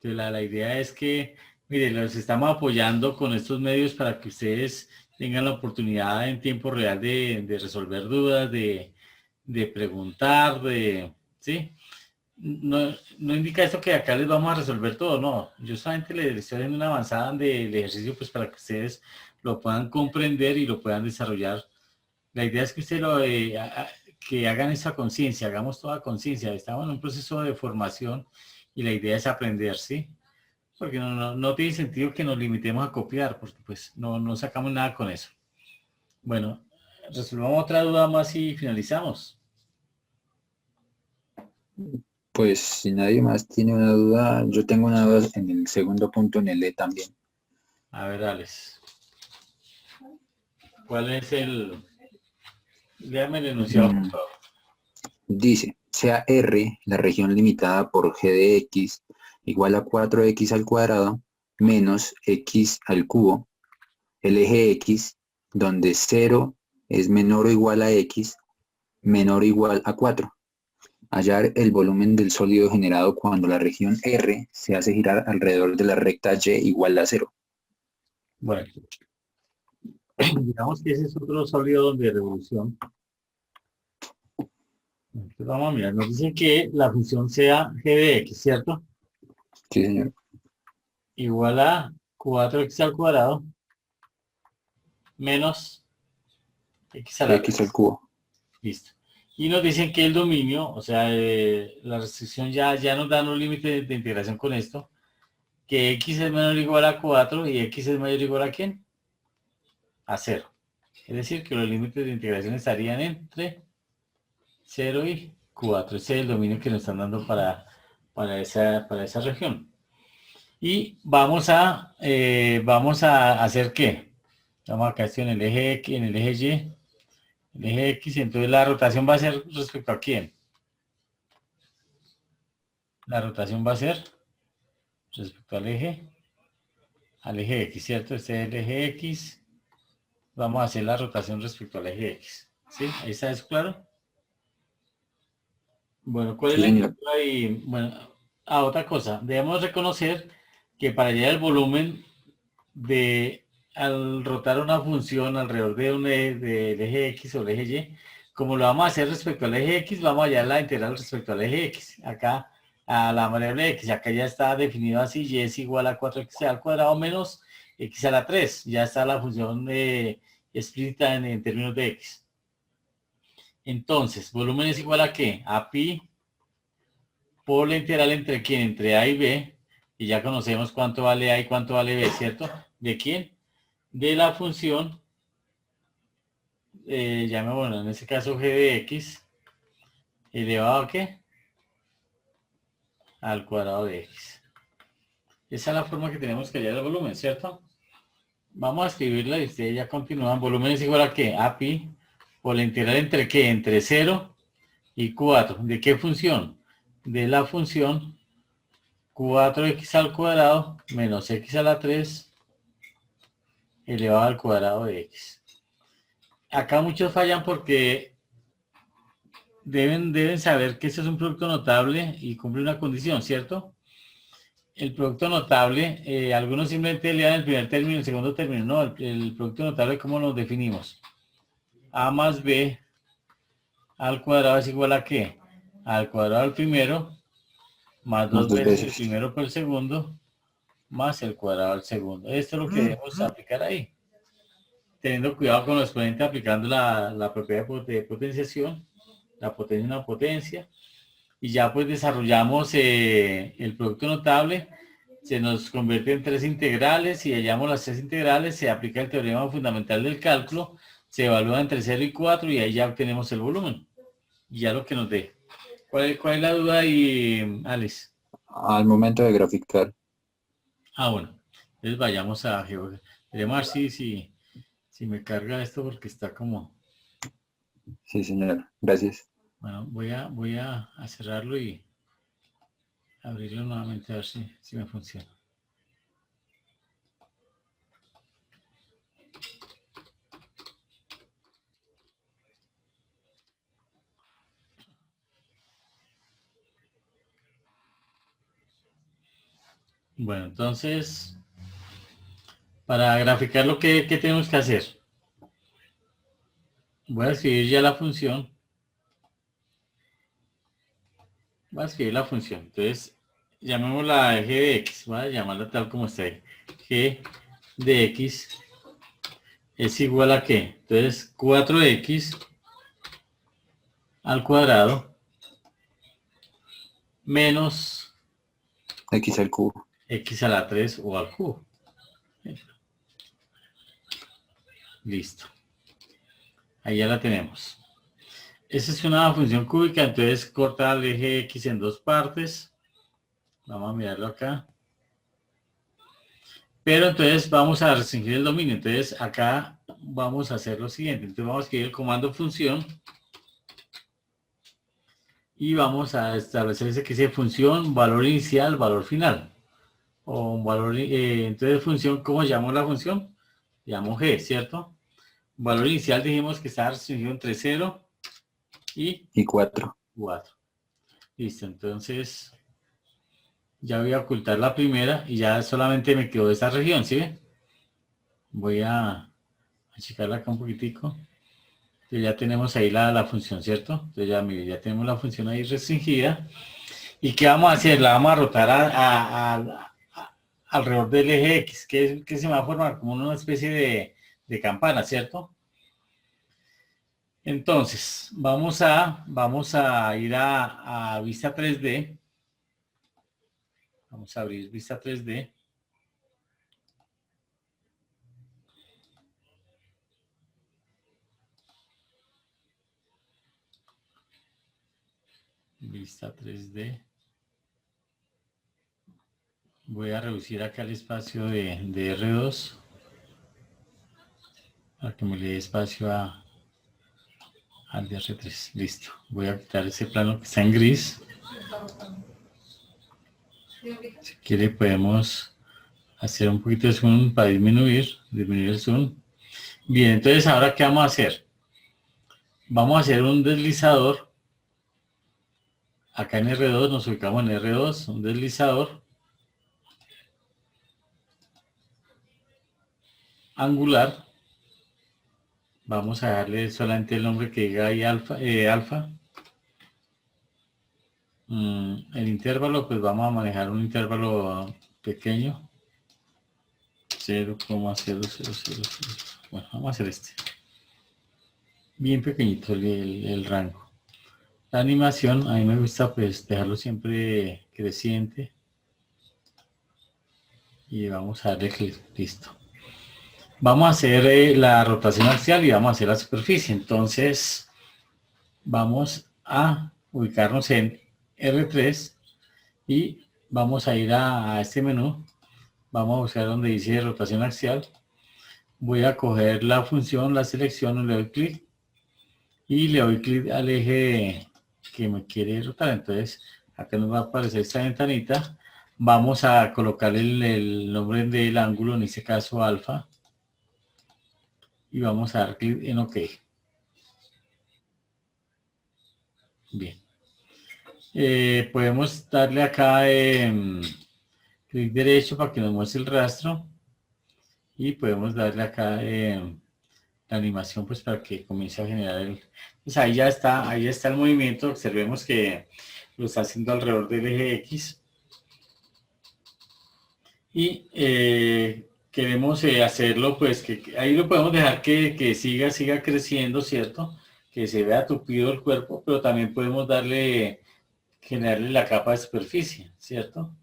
S1: Entonces la idea es que, mire, los estamos apoyando con estos medios para que ustedes tengan la oportunidad en tiempo real de resolver dudas, de preguntar, ¿sí? No indica esto que acá les vamos a resolver todo, no. Yo solamente les estoy haciendo una avanzada del ejercicio pues para que ustedes lo puedan comprender y lo puedan desarrollar. La idea es que ustedes que hagan esa conciencia, hagamos toda conciencia. Estamos en un proceso de formación y la idea es aprender, ¿sí? Porque no tiene sentido que nos limitemos a copiar, porque pues no sacamos nada con eso. Bueno, resolvamos otra duda más y finalizamos.
S7: Pues si nadie más tiene una duda, yo tengo una duda en el segundo punto, en el E también.
S1: A ver, Alex. ¿Cuál es el...? Léame el enunciado, por favor.
S7: Dice, sea R la región limitada por G de X igual a 4X al cuadrado menos X al cubo, el eje X, donde 0 es menor o igual a X, menor o igual a 4. Hallar el volumen del sólido generado cuando la región R se hace girar alrededor de la recta Y igual a 0.
S1: Bueno, digamos que ese es otro sólido de revolución. Entonces vamos a mirar, nos dicen que la función sea g de x, ¿cierto?
S7: Sí, señor.
S1: Igual a 4x al cuadrado menos x a la
S7: X al cubo.
S1: Listo. Y nos dicen que el dominio, o sea, la restricción ya nos dan los límites de integración con esto, que x es menor o igual a 4 y x es mayor o igual a ¿quién? A 0. Es decir, que los límites de integración estarían entre 0 y 4. Ese es el dominio que nos están dando para esa región. Y vamos a hacer ¿qué? Vamos acá en el eje X, en el eje Y. El eje X, entonces la rotación va a ser respecto a quién. La rotación va a ser respecto al eje X, ¿cierto? Este es el eje X. Vamos a hacer la rotación respecto al eje X. ¿Sí? ¿Ahí está eso claro? Bueno, ¿cuál es la iniciativa ahí? Bueno, otra cosa. Debemos reconocer que para llegar al volumen al rotar una función alrededor del eje X o el eje Y, como lo vamos a hacer respecto al eje X, vamos a hallar la integral respecto al eje X. Acá, a la variable X, acá ya está definido así, Y es igual a 4X al cuadrado menos X a la 3. Ya está la función explícita en términos de X. Entonces, volumen es igual a ¿qué? A pi por la integral entre quién, entre A y B, y ya conocemos cuánto vale A y cuánto vale B, ¿cierto? ¿De quién? De la función, bueno, en este caso g de x, elevado a ¿qué? Al cuadrado de x. Esa es la forma que tenemos que hallar el volumen, ¿cierto? Vamos a escribirla y ustedes ya continúan. Volumen es igual a ¿qué? A pi por la integral entre ¿qué? Entre 0 y 4. ¿De qué función? De la función 4x al cuadrado menos x a la 3 elevado al cuadrado de x. Acá muchos fallan porque deben saber que este es un producto notable y cumple una condición, ¿cierto? El producto notable, algunos simplemente le dan el primer término y el segundo término. No, el producto notable, ¿cómo lo definimos? A más B al cuadrado es igual a ¿qué? Al cuadrado del primero, más dos veces el primero por el segundo, más el cuadrado del segundo. Esto es lo que debemos aplicar ahí. Teniendo cuidado con los exponentes, aplicando la propiedad de potenciación, la potencia es una potencia, y ya pues desarrollamos el producto notable, se nos convierte en tres integrales, y hallamos las tres integrales, se aplica el teorema fundamental del cálculo, se evalúa entre 0 y 4, y ahí ya obtenemos el volumen, y ya lo que nos dé. ¿Cuál es la duda ahí, Alex?
S7: Al momento de graficar.
S1: Ah, bueno, entonces vayamos a GeoGebra. Veremos si me carga esto porque está como...
S7: Sí, señor. Gracias.
S1: Bueno, voy a cerrarlo y abrirlo nuevamente a ver si me funciona. Bueno, entonces, para graficar lo que tenemos que hacer, voy a escribir ya la función. Voy a escribir la función. Entonces, llamémosla g de x. Voy a llamarla tal como está ahí. G de x es igual a ¿qué? Entonces, 4x al cuadrado menos
S7: X al cubo.
S1: X a la 3 o al cubo. Listo. Ahí ya la tenemos. Esa es una función cúbica, entonces corta el eje X en dos partes. Vamos a mirarlo acá. Pero entonces vamos a restringir el dominio. Entonces acá vamos a hacer lo siguiente. Entonces vamos a escribir el comando función. Y vamos a establecer ese que dice función, valor inicial, valor final. O un valor, entonces función, ¿cómo llamo la función? Llamo G, ¿cierto? Valor inicial dijimos que está restringido entre 0 y
S7: 4.
S1: Listo, entonces ya voy a ocultar la primera y ya solamente me quedó esta región, ¿sí? Voy a achicarla acá un poquitico. Entonces ya tenemos ahí la función, ¿cierto? Entonces ya, mire, ya tenemos la función ahí restringida. ¿Y qué vamos a hacer? La vamos a rotar alrededor del eje X, que se va a formar como una especie de campana, ¿cierto? Entonces, vamos a ir a vista 3D. Vamos a abrir vista 3D. Vista 3D. Voy a reducir acá el espacio de R2 para que me le dé espacio al de R3. Listo. Voy a quitar ese plano que está en gris. Si quiere podemos hacer un poquito de zoom para disminuir el zoom. Bien, entonces ahora ¿qué vamos a hacer? Vamos a hacer un deslizador. Acá en R2, nos ubicamos en R2, un deslizador angular. Vamos a darle solamente el nombre que diga ahí alfa. El intervalo, pues vamos a manejar un intervalo pequeño. 0,0000. Bueno, vamos a hacer este. Bien pequeñito el rango. La animación, a mí me gusta pues dejarlo siempre creciente. Y vamos a darle clic. Listo. Vamos a hacer la rotación axial y vamos a hacer la superficie. Entonces, vamos a ubicarnos en R3 y vamos a ir a este menú. Vamos a buscar donde dice rotación axial. Voy a coger la función, la selecciono, le doy clic y le doy clic al eje que me quiere rotar. Entonces, acá nos va a aparecer esta ventanita. Vamos a colocar el nombre del ángulo, en este caso alfa. Y vamos a dar clic en OK. Bien. Podemos darle acá clic derecho para que nos muestre el rastro. Y podemos darle acá la animación, pues para que comience a generar el... Pues ahí ya está el movimiento. Observemos que lo está haciendo alrededor del eje X. Y queremos hacerlo, pues que ahí lo podemos dejar que siga creciendo, ¿cierto? Que se vea tupido el cuerpo, pero también podemos generarle la capa de superficie, ¿cierto?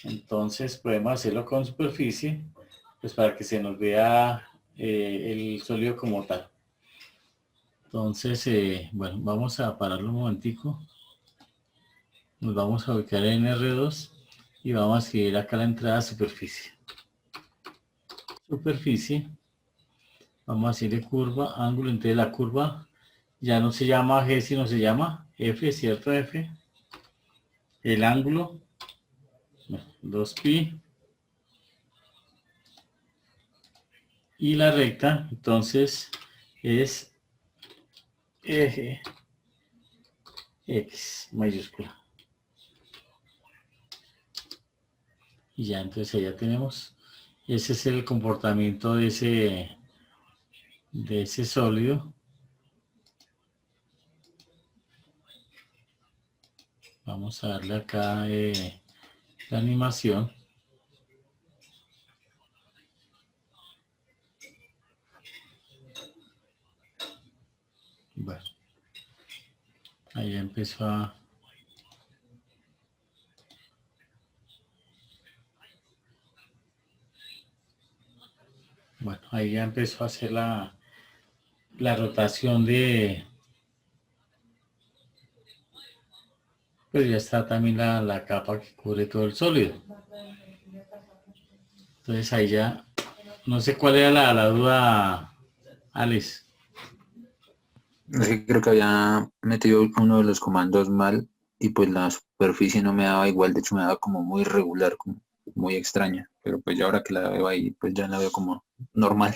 S1: Entonces podemos hacerlo con superficie, pues para que se nos vea el sólido como tal. Entonces, bueno, vamos a pararlo un momentico. Nos vamos a ubicar en R2 y vamos a escribir acá la entrada superficie. Superficie. Vamos a decirle curva, ángulo. Entonces la curva ya no se llama G, sino se llama F, ¿cierto? F. El ángulo, 2pi. Y la recta, entonces, es eje X mayúscula. Y ya, entonces ya tenemos, ese es el comportamiento de ese sólido. Vamos a darle acá la animación. Bueno, ahí ya empezó a... Bueno, ahí ya empezó a hacer la rotación pues ya está también la capa que cubre todo el sólido. Entonces ahí ya, no sé cuál era la duda, Alex.
S7: Es que creo que había metido uno de los comandos mal y pues la superficie no me daba igual, de hecho me daba como muy regular, como muy extraña, pero pues ya ahora que la veo ahí, pues ya la veo como normal.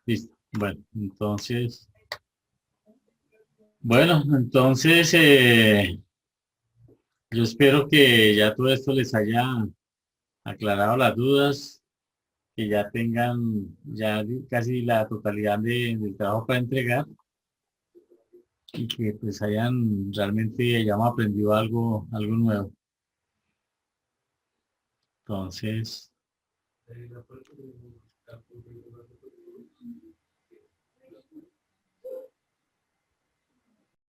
S1: Listo. Bueno, entonces, yo espero que ya todo esto les haya aclarado las dudas, que ya tengan ya casi la totalidad del trabajo para entregar y que pues hayamos aprendido algo nuevo. Entonces,